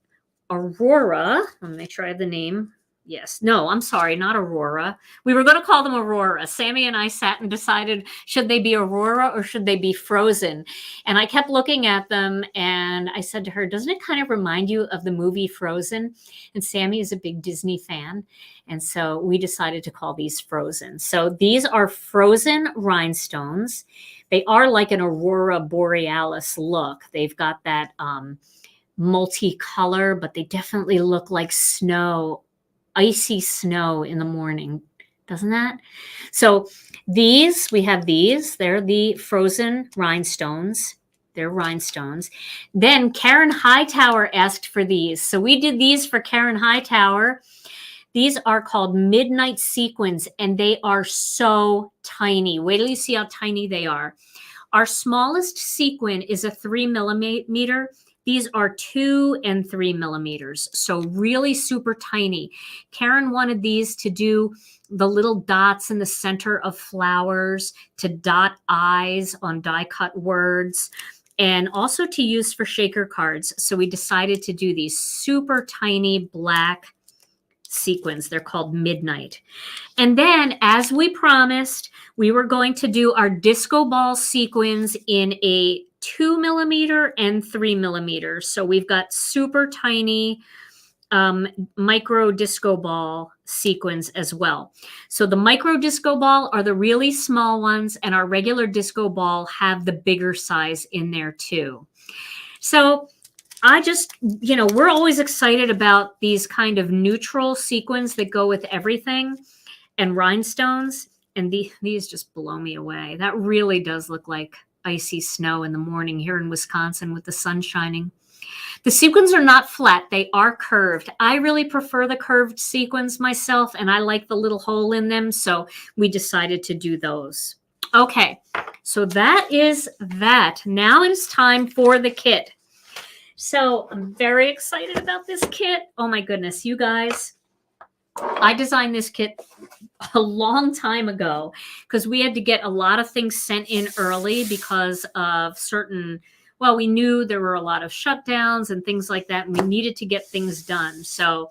Aurora. Let me make sure I have the name. Yes. No, I'm sorry, not Aurora. We were going to call them Aurora. Sammy and I sat and decided, should they be Aurora or should they be Frozen? And I kept looking at them and I said to her, doesn't it kind of remind you of the movie Frozen? And Sammy is a big Disney fan. And so we decided to call these Frozen. So these are frozen rhinestones. They are like an Aurora Borealis look. They've got that multicolor, but they definitely look like snow, icy snow in the morning, doesn't that? So these, we have these, they're the frozen rhinestones. They're rhinestones. Then Karen Hightower asked for these. So we did these for Karen Hightower. These are called Midnight Sequins, and they are so tiny. Wait till you see how tiny they are. Our smallest sequin is a 3 millimeter. These are 2 and 3 millimeters, so really super tiny. Karen wanted these to do the little dots in the center of flowers, to dot eyes on die cut words, and also to use for shaker cards. So we decided to do these super tiny black sequins. They're called Midnight. And then, as we promised, we were going to do our disco ball sequins in a 2 millimeter and 3 millimeters. So we've got super tiny micro disco ball sequins as well. So the micro disco ball are the really small ones, and our regular disco ball have the bigger size in there too. So I just, you know, we're always excited about these kind of neutral sequins that go with everything, and rhinestones, and these just blow me away. That really does look like icy snow in the morning here in Wisconsin with the sun shining. The sequins are not flat. They are curved. I really prefer the curved sequins myself, and I like the little hole in them, so we decided to do those. Okay, so that is that. Now it is time for the kit. So I'm very excited about this kit. Oh my goodness, you guys. I designed this kit a long time ago because we had to get a lot of things sent in early because of certain, well, we knew there were a lot of shutdowns and things like that, and we needed to get things done. So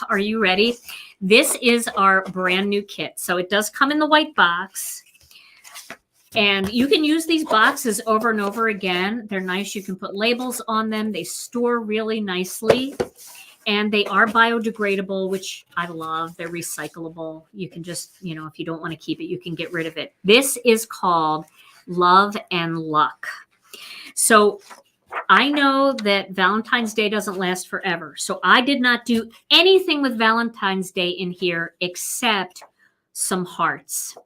are you ready? This is our brand new kit. So it does come in the white box. And you can use these boxes over and over again. They're nice. You can put labels on them. They store really nicely. And they are biodegradable, which I love. They're recyclable. You can just, you know, if you don't want to keep it, you can get rid of it. This is called Love and Luck. So I know that Valentine's Day doesn't last forever. So I did not do anything with Valentine's Day in here except some hearts,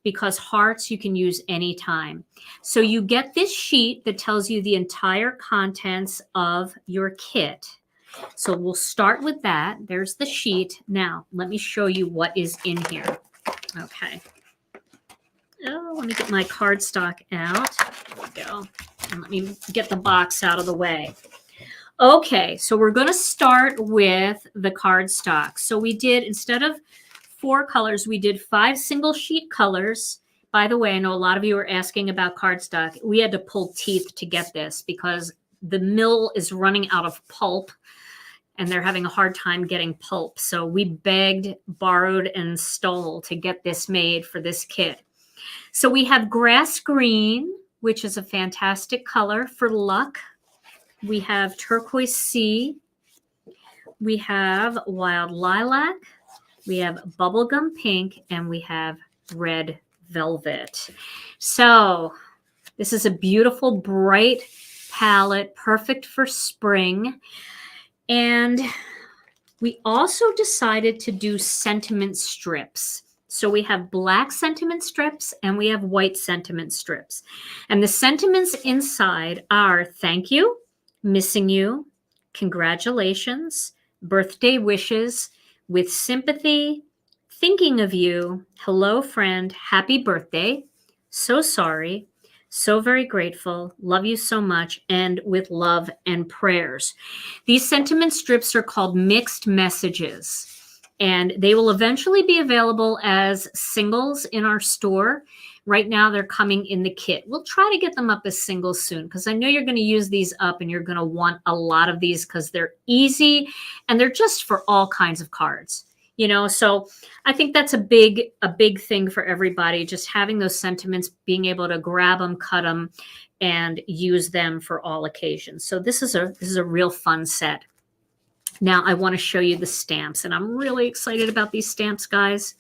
because hearts you can use anytime. So you get this sheet that tells you the entire contents of your kit. So we'll start with that. There's the sheet. Now, let me show you what is in here. Okay. Oh, let me get my cardstock out. There we go. And let me get the box out of the way. Okay, so we're going to start with the cardstock. So we did, instead of 4 colors, we did 5 single sheet colors. By the way, I know a lot of you are asking about cardstock. We had to pull teeth to get this because the mill is running out of pulp and they're having a hard time getting pulp. So we begged, borrowed, and stole to get this made for this kit. So we have grass green, which is a fantastic color for luck. We have turquoise sea. We have wild lilac. We have bubblegum pink, and we have red velvet. So this is a beautiful, bright palette, perfect for spring. And we also decided to do sentiment strips. So we have black sentiment strips and we have white sentiment strips. And the sentiments inside are thank you, missing you, congratulations, birthday wishes, with sympathy, thinking of you, hello friend, happy birthday, so sorry, so very grateful, love you so much, and with love and prayers. These sentiment strips are called mixed messages, and they will eventually be available as singles in our store. Right now, they're coming in the kit. We'll try to get them up as singles soon because I know you're going to use these up and you're going to want a lot of these because they're easy and they're just for all kinds of cards. You know, so I think that's a big thing for everybody, just having those sentiments, being able to grab them, cut them, and use them for all occasions. So this is a real fun set. Now I want to show you the stamps, and I'm really excited about these stamps, guys.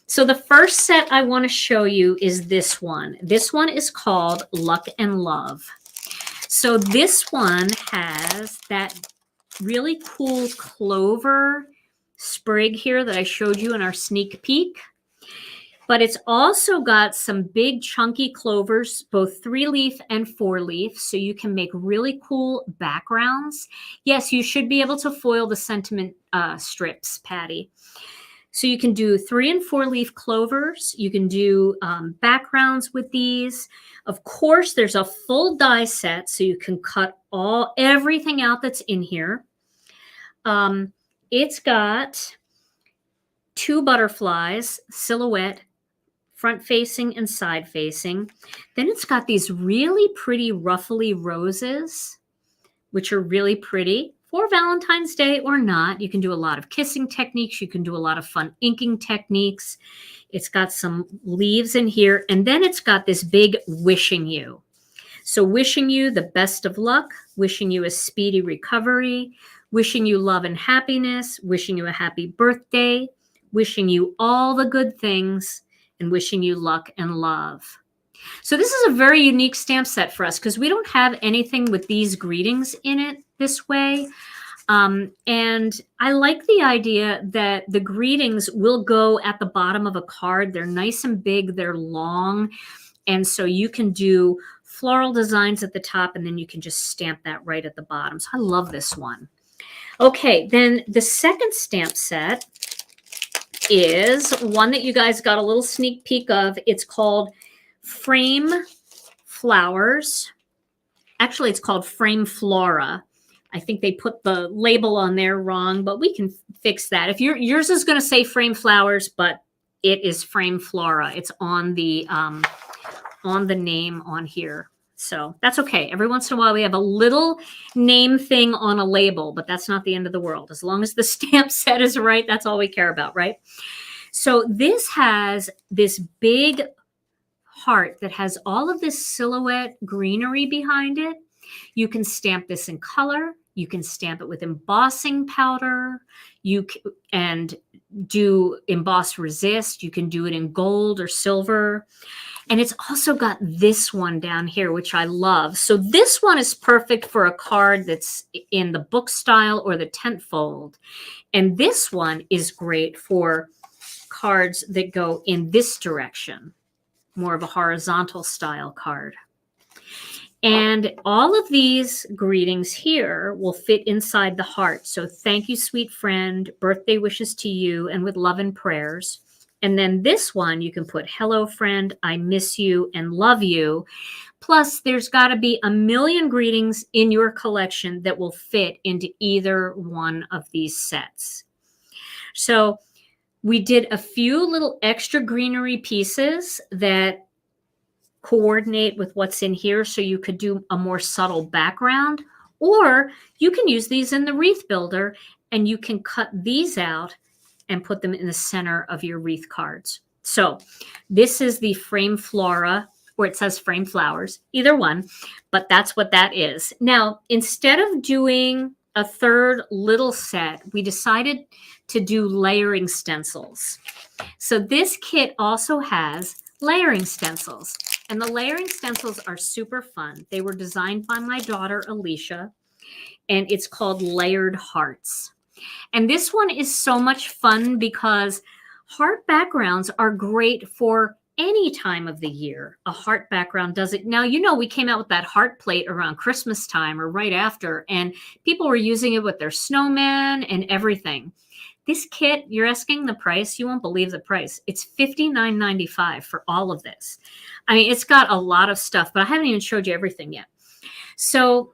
So the first set I want to show you is this one. This one is called Luck and Love. So this one has that really cool clover sprig here that I showed you in our sneak peek. But it's also got some big chunky clovers, both 3-leaf and 4-leaf, so you can make really cool backgrounds. Yes, you should be able to foil the sentiment strips, Patty. So you can do 3- and 4-leaf clovers. You can do backgrounds with these. Of course, there's a full die set, so you can cut everything out that's in here. It's got 2 butterflies, silhouette, front-facing and side-facing. Then it's got these really pretty ruffly roses, which are really pretty for Valentine's Day or not. You can do a lot of kissing techniques. You can do a lot of fun inking techniques. It's got some leaves in here. And then it's got this big wishing you. So wishing you the best of luck, wishing you a speedy recovery, wishing you love and happiness, wishing you a happy birthday, wishing you all the good things, and wishing you luck and love. So this is a very unique stamp set for us because we don't have anything with these greetings in it this way. And I like the idea that the greetings will go at the bottom of a card. They're nice and big, they're long. And so you can do floral designs at the top and then you can just stamp that right at the bottom. So I love this one. Okay, then the second stamp set is one that you guys got a little sneak peek of. It's called Frame Flowers. Actually, it's called Frame Flora. I think they put the label on there wrong, but we can fix that. If yours is going to say Frame Flowers, but it is Frame Flora. It's on the name on here. So that's okay. Every once in a while, we have a little name thing on a label, but that's not the end of the world. As long as the stamp set is right, that's all we care about, right? So this has this big heart that has all of this silhouette greenery behind it. You can stamp this in color. You can stamp it with embossing powder. And do emboss resist. You can do it in gold or silver. And it's also got this one down here, which I love. So this one is perfect for a card that's in the book style or the tent fold. And this one is great for cards that go in this direction, more of a horizontal style card. And all of these greetings here will fit inside the heart. So thank you, sweet friend, birthday wishes to you, and with love and prayers. And then this one, you can put hello, friend, I miss you and love you. Plus, there's got to be a million greetings in your collection that will fit into either one of these sets. So we did a few little extra greenery pieces that coordinate with what's in here, so you could do a more subtle background, or you can use these in the wreath builder and you can cut these out and put them in the center of your wreath cards. So this is the frame flora, or it says frame flowers, either one, but that's what that is. Now, instead of doing a third little set, we decided to do layering stencils. So this kit also has layering stencils, and the layering stencils are super fun. They were designed by my daughter, Alicia, and it's called Layered Hearts. And this one is so much fun because heart backgrounds are great for any time of the year. A heart background does it. Now, you know, we came out with that heart plate around Christmas time or right after, and people were using it with their snowmen and everything. This kit, you're asking the price, you won't believe the price. It's $59.95 for all of this. I mean, it's got a lot of stuff, but I haven't even showed you everything yet. So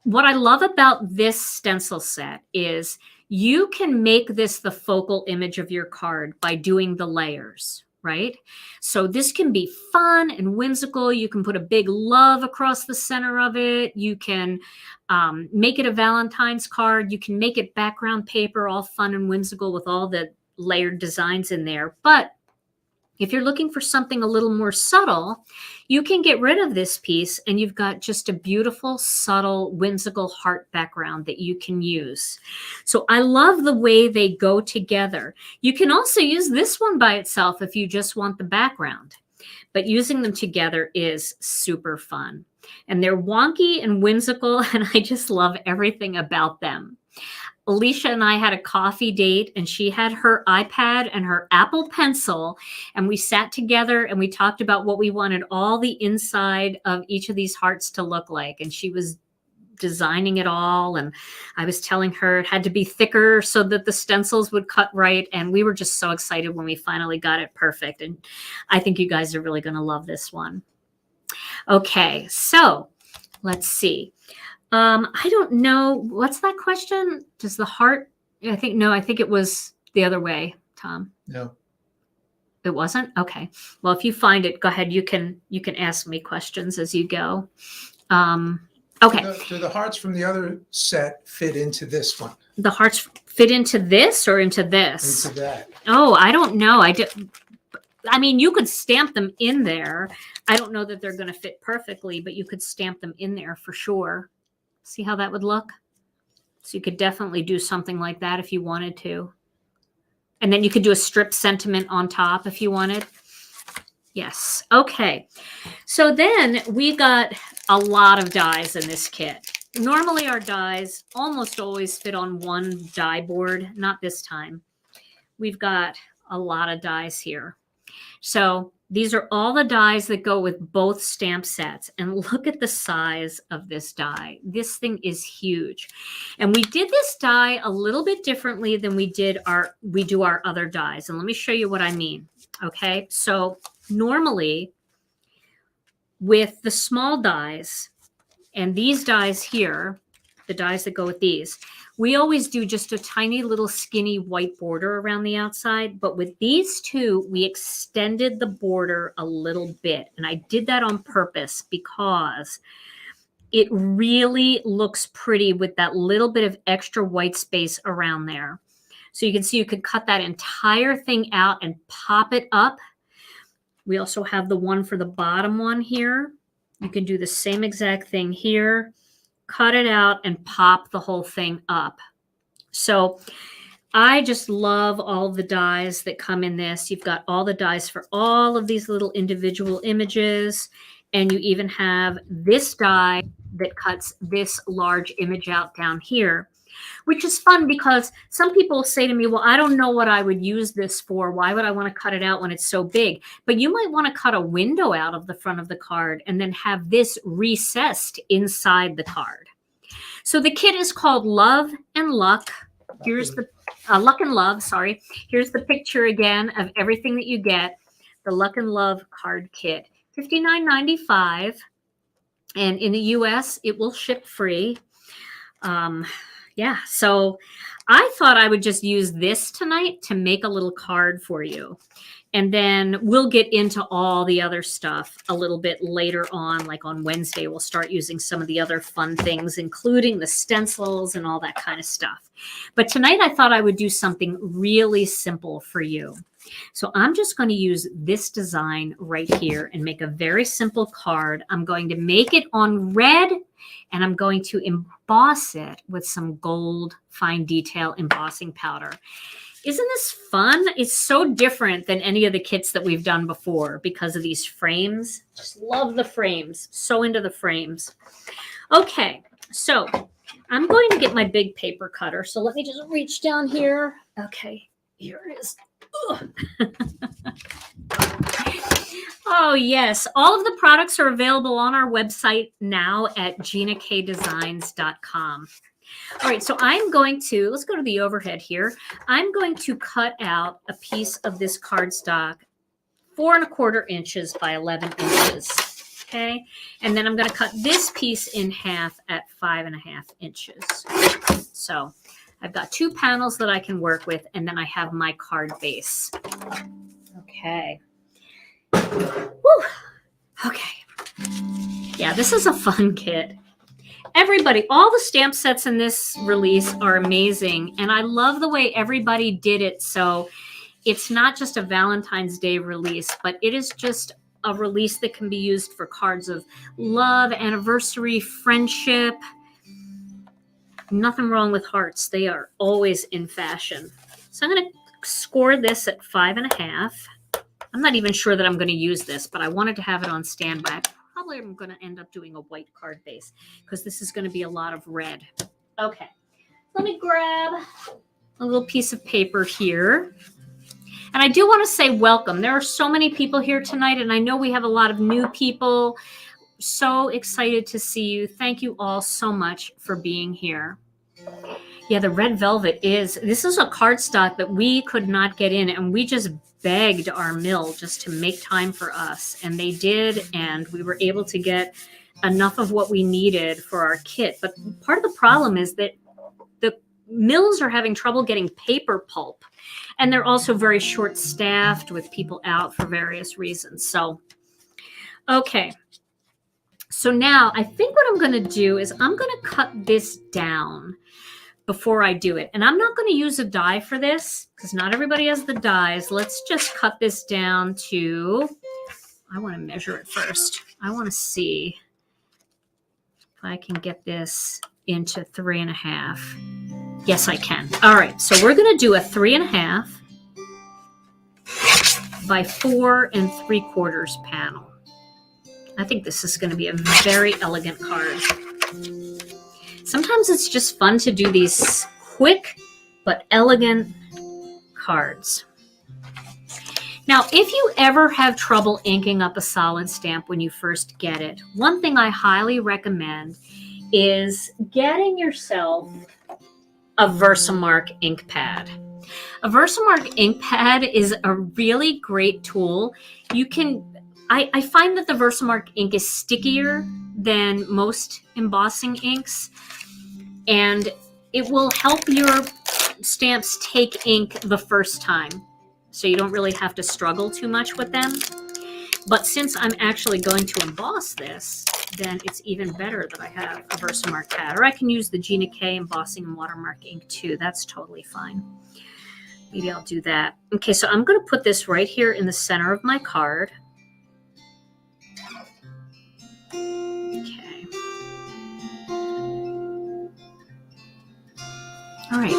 what I love about this stencil set is you can make this the focal image of your card by doing the layers, right? So this can be fun and whimsical. You can put a big love across the center of it. You can make it a Valentine's card. You can make it background paper, all fun and whimsical with all the layered designs in there. But if you're looking for something a little more subtle, you can get rid of this piece and you've got just a beautiful, subtle, whimsical heart background that you can use. So I love the way they go together. You can also use this one by itself if you just want the background, but using them together is super fun. And they're wonky and whimsical, and I just love everything about them. Alicia and I had a coffee date, and she had her iPad and her Apple Pencil, and we sat together and we talked about what we wanted all the inside of each of these hearts to look like. And she was designing it all, and I was telling her it had to be thicker so that the stencils would cut right. And we were just so excited when we finally got it perfect. And I think you guys are really going to love this one. Okay, so let's see. I don't know. What's that question? Does the heart? I think it was the other way, Tom. No. It wasn't? Okay. Well, if you find it, go ahead. You can ask me questions as you go. Okay. Do the hearts from the other set fit into this one? The hearts fit into this or into this? Into that. Oh, I don't know. I mean, you could stamp them in there. I don't know that they're going to fit perfectly, but you could stamp them in there for sure. See how that would look? So you could definitely do something like that if you wanted to. And then you could do a strip sentiment on top if you wanted. Yes. Okay. So then we got a lot of dies in this kit. Normally our dies almost always fit on one die board. Not this time. We've got a lot of dies here. So these are all the dies that go with both stamp sets. And look at the size of this die. This thing is huge. And we did this die a little bit differently than we do our other dies. And let me show you what I mean. Okay. So normally with the small dies and these dies here, the dies that go with these, we always do just a tiny little skinny white border around the outside. But with these two, we extended the border a little bit. And I did that on purpose because it really looks pretty with that little bit of extra white space around there. So you can see you could cut that entire thing out and pop it up. We also have the one for the bottom one here. You can do the same exact thing here. cut it out and pop the whole thing up. So I just love all the dies that come in this. You've got all the dies for all of these little individual images. And you even have this die that cuts this large image out down here, which is fun because some people say to me, well, I don't know what I would use this for. Why would I want to cut it out when it's so big? But you might want to cut a window out of the front of the card and then have this recessed inside the card. So the kit is called Love and Luck. Here's the Luck and Love, sorry. Here's the picture again of everything that you get. The Luck and Love card kit, $59.95. And in the US, it will ship free. Yeah, so I thought I would just use this tonight to make a little card for you. And then we'll get into all the other stuff a little bit later on, like on Wednesday, we'll start using some of the other fun things, including the stencils and all that kind of stuff. But tonight I thought I would do something really simple for you. So I'm just going to use this design right here and make a very simple card. I'm going to make it on red and I'm going to emboss it with some gold fine detail embossing powder. Isn't this fun? It's so different than any of the kits that we've done before because of these frames. Just love the frames. So into the frames. Okay, so I'm going to get my big paper cutter. So let me just reach down here. Okay, here it is. Oh, yes. All of the products are available on our website now at ginakdesigns.com. All right, so I'm going to, let's go to the overhead here. I'm going to cut out a piece of this cardstock 4¼ inches by 11 inches. Okay, and then I'm going to cut this piece in half at 5½ inches. So I've got 2 panels that I can work with, and then I have my card base. Okay. Woo. Okay. Yeah, this is a fun kit. Everybody, all the stamp sets in this release are amazing, and I love the way everybody did it. So it's not just a Valentine's Day release, but it is just a release that can be used for cards of love, anniversary, friendship. Nothing wrong with hearts. They are always in fashion. So I'm going to score this at 5½. I'm not even sure that I'm going to use this, but I wanted to have it on standby. Probably I'm going to end up doing a white card base because this is going to be a lot of red. Okay, let me grab a little piece of paper here. And I do want to say welcome. There are so many people here tonight, and I know we have a lot of new people. So excited to see you. Thank you all so much for being here. Yeah, the red velvet this is a cardstock that we could not get in, and we just begged our mill just to make time for us, and they did, and we were able to get enough of what we needed for our kit. But part of the problem is that the mills are having trouble getting paper pulp, and they're also very short-staffed with people out for various reasons. So, okay. So now I think what I'm going to do is I'm going to cut this down before I do it. And I'm not going to use a die for this because not everybody has the dies. Let's just cut this down to, I want to measure it first. I want to see if I can get this into 3½. Yes, I can. All right, so we're going to do a 3½ by 4¾ panel. I think this is going to be a very elegant card. Sometimes it's just fun to do these quick but elegant cards. Now, if you ever have trouble inking up a solid stamp when you first get it, one thing I highly recommend is getting yourself a Versamark ink pad. A Versamark ink pad is a really great tool. You can, I find that the Versamark ink is stickier than most embossing inks, and it will help your stamps take ink the first time, so you don't really have to struggle too much with them. But since I'm actually going to emboss this, then it's even better that I have a Versamark pad. Or I can use the Gina K embossing and watermark ink too. That's totally fine. Maybe I'll do that. Okay, so I'm going to put this right here in the center of my card. Okay. All right.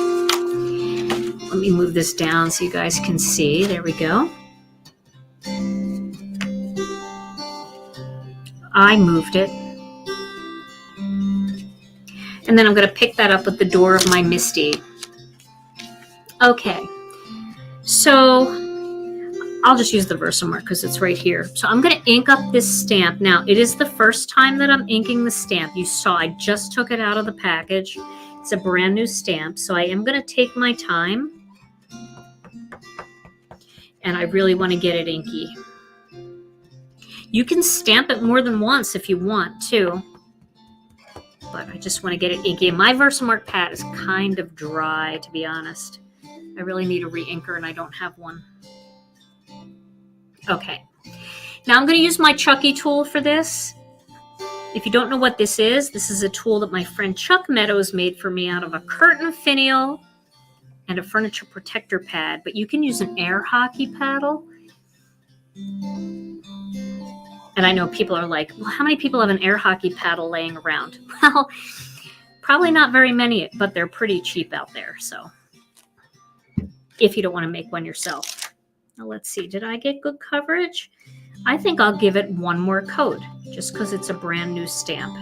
Let me move this down so you guys can see. There we go. I moved it. And then I'm going to pick that up with the door of my Misty. Okay. So I'll just use the Versamark because it's right here. So I'm going to ink up this stamp. Now, it is the first time that I'm inking the stamp. You saw I just took it out of the package. It's a brand new stamp. So I am going to take my time. And I really want to get it inky. You can stamp it more than once if you want to. But I just want to get it inky. My Versamark pad is kind of dry, to be honest. I really need a re-inker and I don't have one. Okay. Now I'm going to use my Chucky tool for this. If you don't know what this is a tool that my friend Chuck Meadows made for me out of a curtain finial and a furniture protector pad. But you can use an air hockey paddle. And I know people are like, well, how many people have an air hockey paddle laying around? Well, probably not very many, but they're pretty cheap out there. So if you don't want to make one yourself. Now let's see, did I get good coverage? I think I'll give it one more coat just because it's a brand new stamp.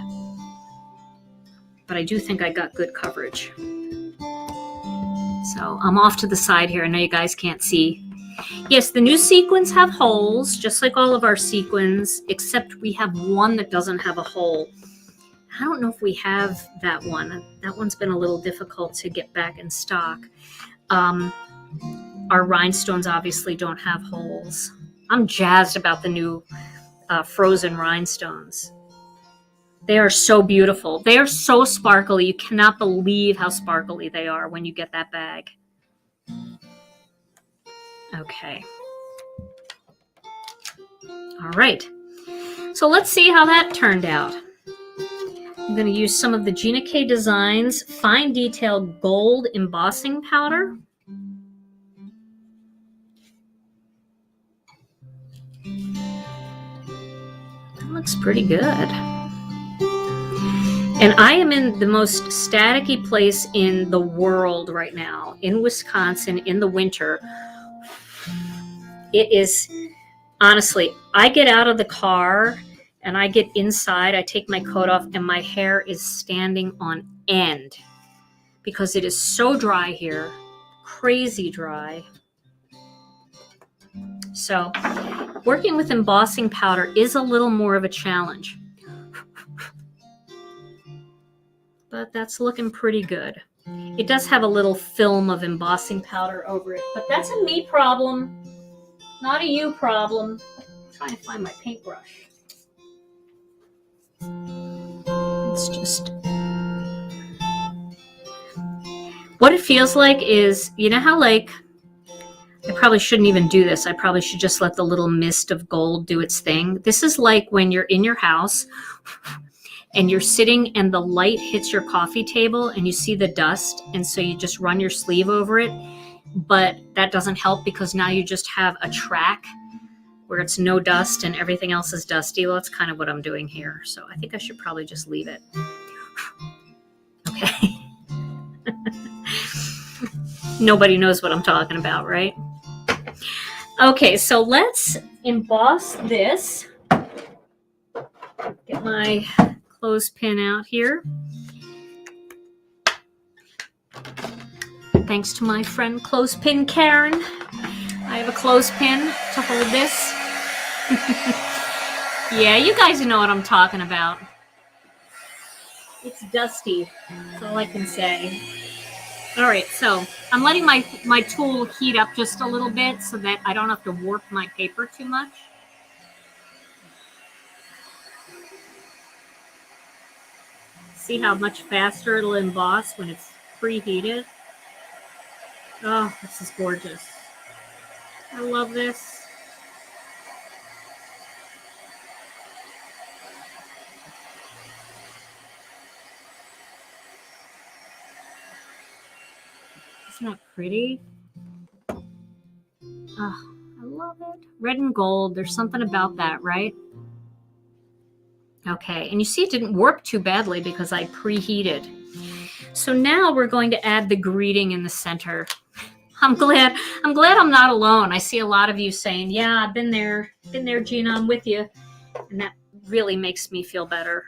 But I do think I got good coverage. So I'm off to the side here. I know you guys can't see. Yes, the new sequins have holes, just like all of our sequins, except we have one that doesn't have a hole. I don't know if we have that one. That one's been a little difficult to get back in stock. Our rhinestones obviously don't have holes. I'm jazzed about the new frozen rhinestones. They are so beautiful. They are so sparkly. You cannot believe how sparkly they are when you get that bag. Okay. All right. So let's see how that turned out. I'm going to use some of the Gina K Designs Fine Detail Gold Embossing Powder. That looks pretty good. And I am in the most staticky place in the world right now, in Wisconsin, in the winter. It is, honestly, I get out of the car and I get inside, I take my coat off and my hair is standing on end because it is so dry here, crazy dry. So working with embossing powder is a little more of a challenge, but that's looking pretty good. It does have a little film of embossing powder over it, but that's a me problem. Not a you problem. I'm trying to find my paintbrush. It's just... What it feels like is, you know how like, I probably shouldn't even do this. I probably should just let the little mist of gold do its thing. This is like when you're in your house and you're sitting and the light hits your coffee table and you see the dust. And so you just run your sleeve over it. But that doesn't help because now you just have a track where it's no dust and everything else is dusty. Well, that's kind of what I'm doing here. So I think I should probably just leave it. Okay. Nobody knows what I'm talking about, right? Okay, so let's emboss this. Get my clothespin out here. Thanks to my friend Clothespin Karen. I have a clothespin to hold this. Yeah, you guys know what I'm talking about. It's dusty. That's all I can say. All right, so I'm letting my tool heat up just a little bit so that I don't have to warp my paper too much. See how much faster it'll emboss when it's preheated? Oh, this is gorgeous. I love this. Isn't that pretty? Oh, I love it. Red and gold. There's something about that, right? Okay, and you see it didn't warp too badly because I preheated. So now we're going to add the greeting in the center. I'm glad I'm not alone. I see a lot of you saying, yeah, I've been there, Gina, I'm with you. And that really makes me feel better.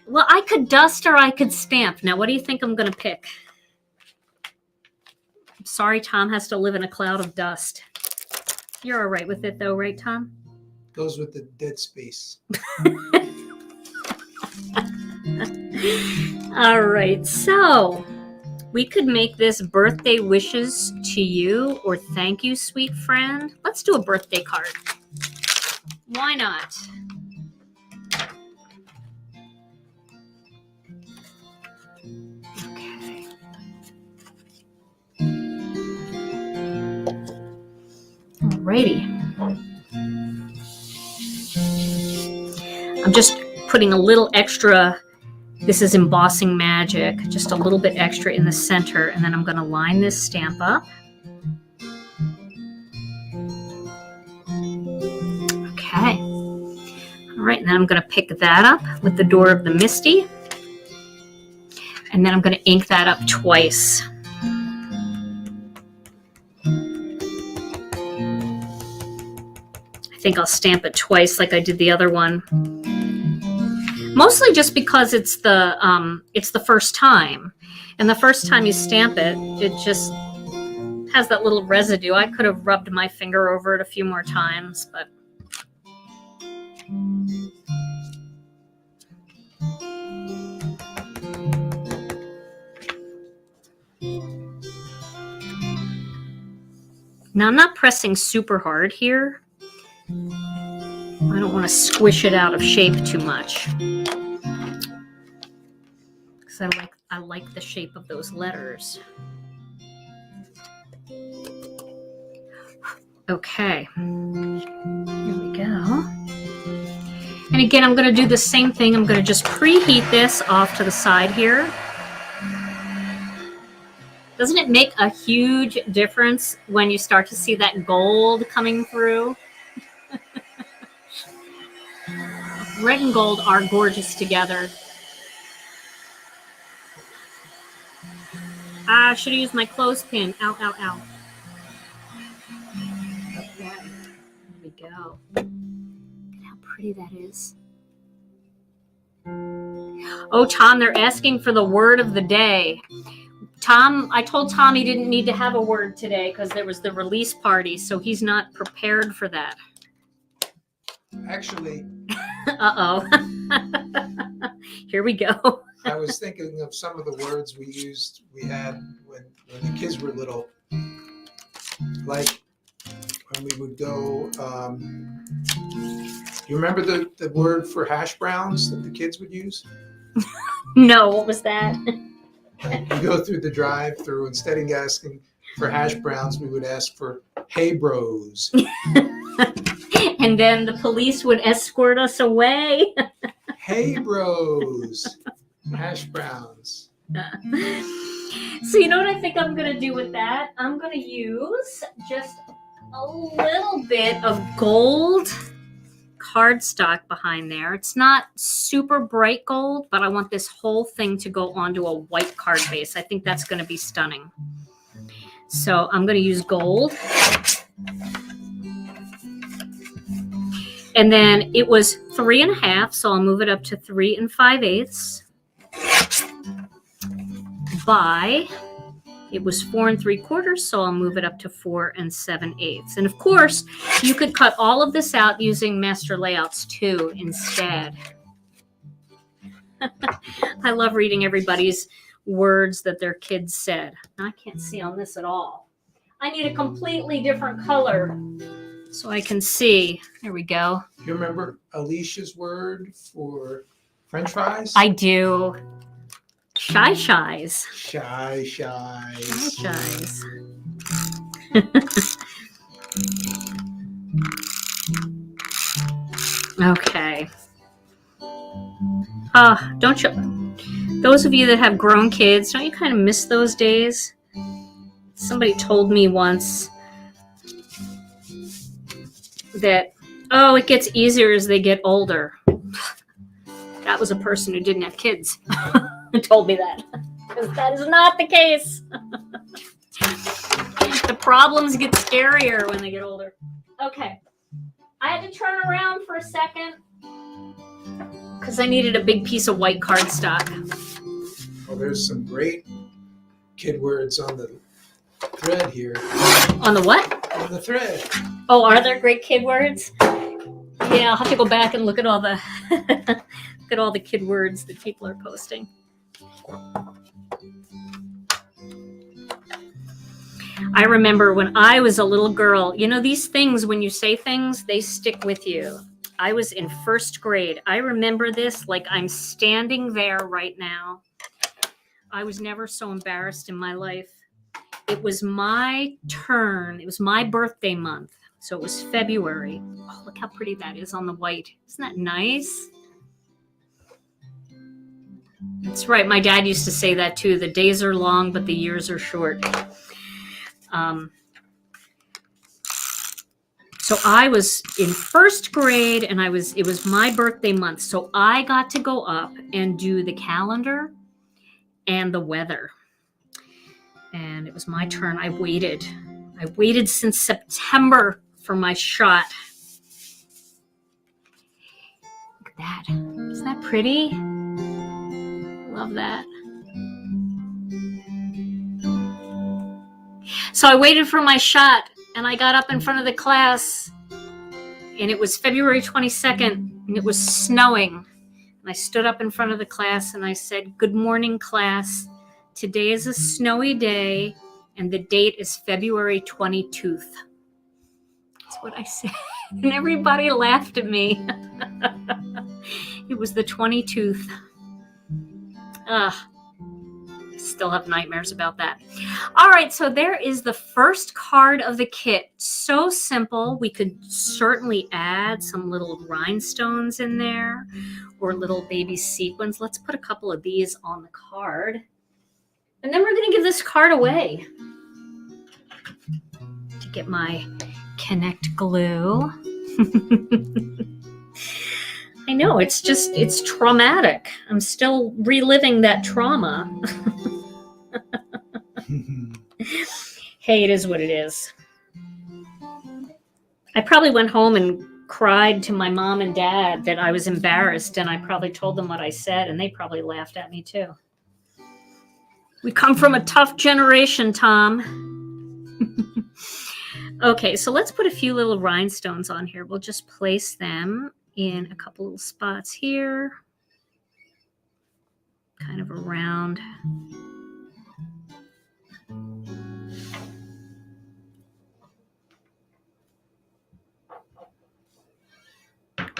Well, I could dust or I could stamp. Now, what do you think I'm going to pick? I'm sorry, Tom has to live in a cloud of dust. You're all right with it, though, right, Tom? Goes with the dead space. All right, so we could make this birthday wishes to you or thank you, sweet friend. Let's do a birthday card. Why not? Okay. Alrighty. I'm just putting a little extra. This is embossing magic, just a little bit extra in the center, and then I'm going to line this stamp up. Okay. All right, and then I'm going to pick that up with the Door of the Misty, and then I'm going to ink that up twice. I think I'll stamp it twice like I did the other one. Mostly just because it's the first time, and the first time you stamp it, it just has that little residue. I could have rubbed my finger over it a few more times, but now I'm not pressing super hard here. I don't want to squish it out of shape too much, because I like the shape of those letters. Okay, here we go. And again, I'm going to do the same thing. I'm going to just preheat this off to the side here. Doesn't it make a huge difference when you start to see that gold coming through? Red and gold are gorgeous together. I should have used my clothespin. Ow, ow, ow. Okay, there we go. Look at how pretty that is. Oh, Tom, they're asking for the word of the day. Tom, I told Tom he didn't need to have a word today because there was the release party, so he's not prepared for that. Actually, uh-oh. Here we go. I was thinking of some of the words we had when the kids were little. Like when we would go, you remember the word for hash browns that the kids would use? No, what was that? Like we go through the drive-through, instead of asking for hash browns, we would ask for hey bros. And then the police would escort us away. Hey bros, hash browns. So you know what I think I'm going to do with that? I'm going to use just a little bit of gold cardstock behind there. It's not super bright gold, but I want this whole thing to go onto a white card base. I think that's going to be stunning. So I'm going to use gold. And then it was 3 1/2, so I'll move it up to 3 5/8. By it was 4 3/4, so I'll move it up to 4 7/8. And of course, you could cut all of this out using master layouts too instead. I love reading everybody's words that their kids said. I can't see on this at all. I need a completely different color so I can see. There we go. You remember Alicia's word for French fries? I do. Shy shies. Shy shies. Shy shies. Okay. Don't you, those of you that have grown kids, don't you kind of miss those days? Somebody told me once that, oh, it gets easier as they get older. That was a person who didn't have kids who told me that. Because that is not the case. The problems get scarier when they get older. Okay. I had to turn around for a second because I needed a big piece of white cardstock. Well, there's some great kid words on the thread here. On the what? On the thread. Oh, are there great kid words? Yeah, I'll have to go back and look at all the look at all the kid words that people are posting. I remember when I was a little girl, you know, these things, when you say things, they stick with you. I was in first grade. I remember this like I'm standing there right now. I was never so embarrassed in my life. It was my turn. It was my birthday month. So it was February. Oh, look how pretty that is on the white. Isn't that nice? That's right. My dad used to say that too. The days are long, but the years are short. So I was in first grade and it was my birthday month. So I got to go up and do the calendar and the weather. And it was my turn. I waited since September for my shot. Look at that. Isn't that pretty? Love that. So I waited for my shot and I got up in front of the class and it was February 22nd and it was snowing. And I stood up in front of the class and I said, "Good morning, class. Today is a snowy day and the date is February 22nd. That's what I said. And everybody laughed at me. It was the 22nd. Ugh. Still have nightmares about that. All right, so there is the first card of the kit. So simple. We could certainly add some little rhinestones in there or little baby sequins. Let's put a couple of these on the card. And then we're going to give this card away. To get my Connect glue. I know, it's traumatic. I'm still reliving that trauma. Hey, it is what it is. I probably went home and cried to my mom and dad that I was embarrassed, and I probably told them what I said, and they probably laughed at me too. We come from a tough generation, Tom. Okay, so let's put a few little rhinestones on here. We'll just place them in a couple little spots here, kind of around.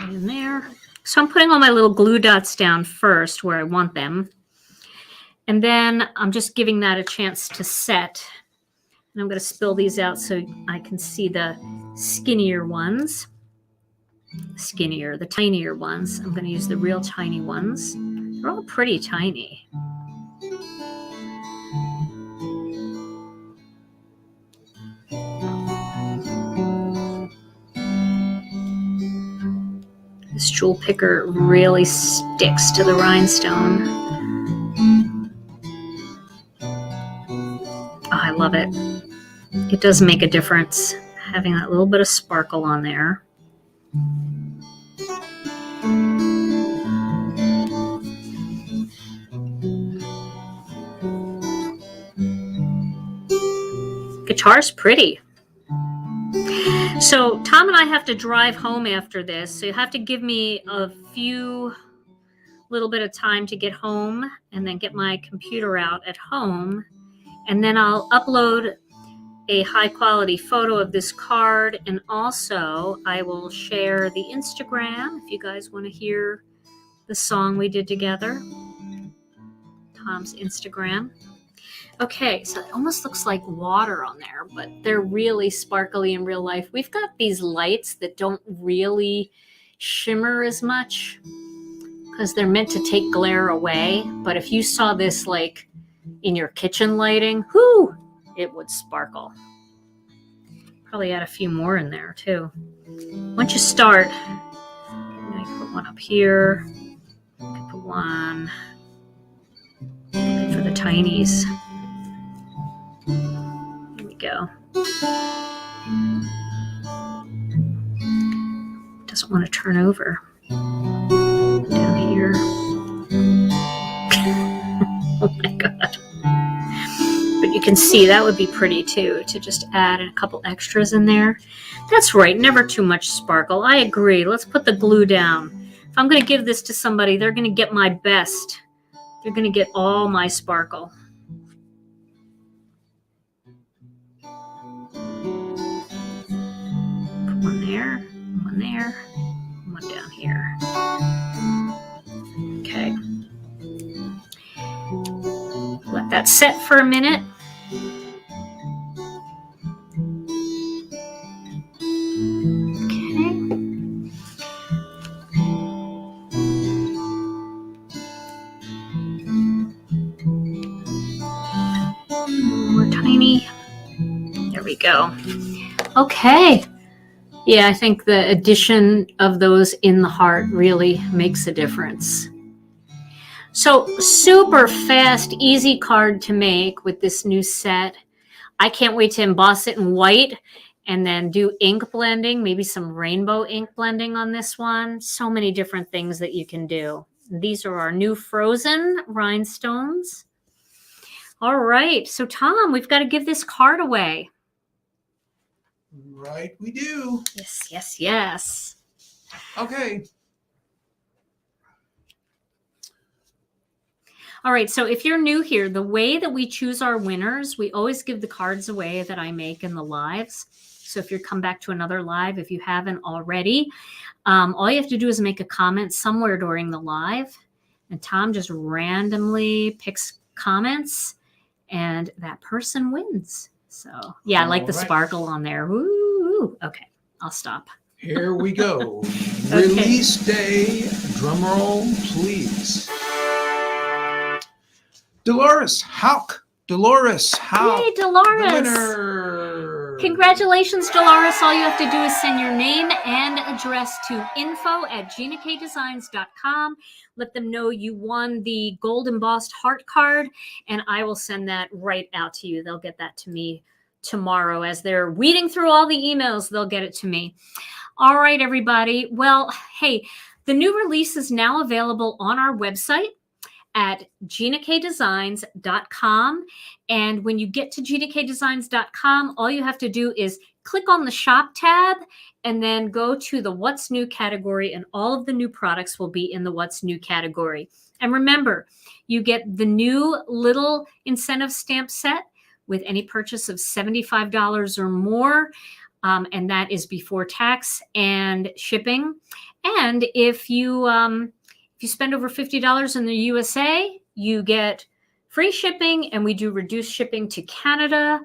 In there. So I'm putting all my little glue dots down first where I want them. And then I'm just giving that a chance to set. And I'm going to spill these out so I can see the skinnier ones. The tinier ones. I'm going to use the real tiny ones. They're all pretty tiny. This jewel picker really sticks to the rhinestone. Oh, I love it. It does make a difference having that little bit of sparkle on there. Guitar's pretty. So Tom and I have to drive home after this, so you have to give me a little bit of time to get home and then get my computer out at home, and then I'll upload a high quality photo of this card, and also I will share the Instagram if you guys want to hear the song we did together. Tom's Instagram. Okay, so it almost looks like water on there, but they're really sparkly in real life. We've got these lights that don't really shimmer as much because they're meant to take glare away. But if you saw this like in your kitchen lighting, whoo, it would sparkle. Probably add a few more in there too. Once you start, you put one up here. one. For the tinies. Here we go. Doesn't want to turn over. Down here. Oh my God. But you can see that would be pretty too, to just add a couple extras in there. That's right, never too much sparkle. I agree. Let's put the glue down. If I'm going to give this to somebody, they're going to get my best. They're going to get all my sparkle. Put one there, one down here. Okay. Let that set for a minute. Okay. More tiny. There we go. Okay. Yeah, I think the addition of those in the heart really makes a difference. So super fast, easy card to make with this new set. I can't wait to emboss it in white and then do ink blending, maybe some rainbow ink blending on this one. So many different things that you can do. These are our new frozen rhinestones. All right, so Tom, we've got to give this card away. Right, we do. Yes, yes, yes. Okay. All right, so if you're new here, the way that we choose our winners, we always give the cards away that I make in the lives. So if you come back to another live, if you haven't already, all you have to do is make a comment somewhere during the live, and Tom just randomly picks comments, and that person wins. So yeah, I like the sparkle on there. Woo! Okay, I'll stop. Here we go. Okay. Release day. Drum roll, please. Delores Hauke. Delores Hauke. Yay, Delores! The winner. Congratulations, Delores. All you have to do is send your name and address to info@ginakdesigns.com. Let them know you won the gold embossed heart card, and I will send that right out to you. They'll get that to me tomorrow. As they're weeding through all the emails, they'll get it to me. All right, everybody. Well, hey, the new release is now available on our website at ginakdesigns.com. And when you get to ginakdesigns.com, all you have to do is click on the shop tab and then go to the What's New category, and all of the new products will be in the What's New category. And remember, you get the new little incentive stamp set with any purchase of $75 or more. And that is before tax and shipping. And if you spend over $50 in the USA, you get free shipping, and we do reduced shipping to Canada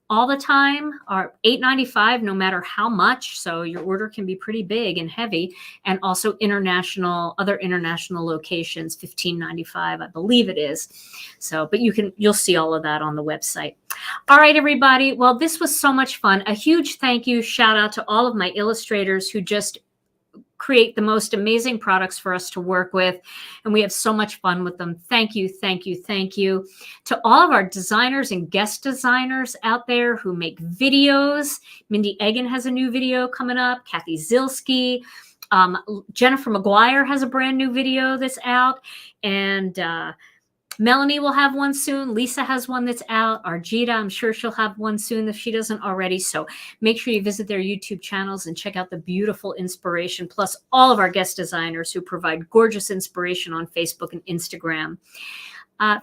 all the time, or $8.95 no matter how much. So your order can be pretty big and heavy, and also other international locations, $15.95, I believe it is. So, but you'll see all of that on the website. All right, everybody. Well, this was so much fun. A huge thank you, shout out to all of my illustrators who just create the most amazing products for us to work with, and we have so much fun with them. Thank you, thank you, thank you to all of our designers and guest designers out there who make videos. Mindy Egan has a new video coming up. Kathy Zilski, Jennifer McGuire has a brand new video that's out, and Melanie will have one soon. Lisa has one that's out. Arjita, I'm sure she'll have one soon if she doesn't already. So make sure you visit their YouTube channels and check out the beautiful inspiration, plus all of our guest designers who provide gorgeous inspiration on Facebook and Instagram.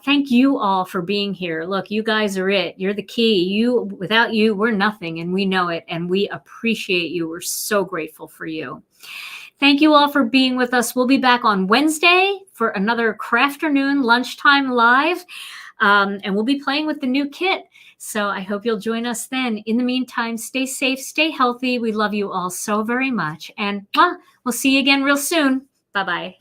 Thank you all for being here. Look, you guys are it. You're the key. Without you, we're nothing, and we know it, and we appreciate you. We're so grateful for you. Thank you all for being with us. We'll be back on Wednesday for another Crafternoon lunchtime live, and we'll be playing with the new kit. So I hope you'll join us then. In the meantime, stay safe, stay healthy. We love you all so very much, and we'll see you again real soon. Bye-bye.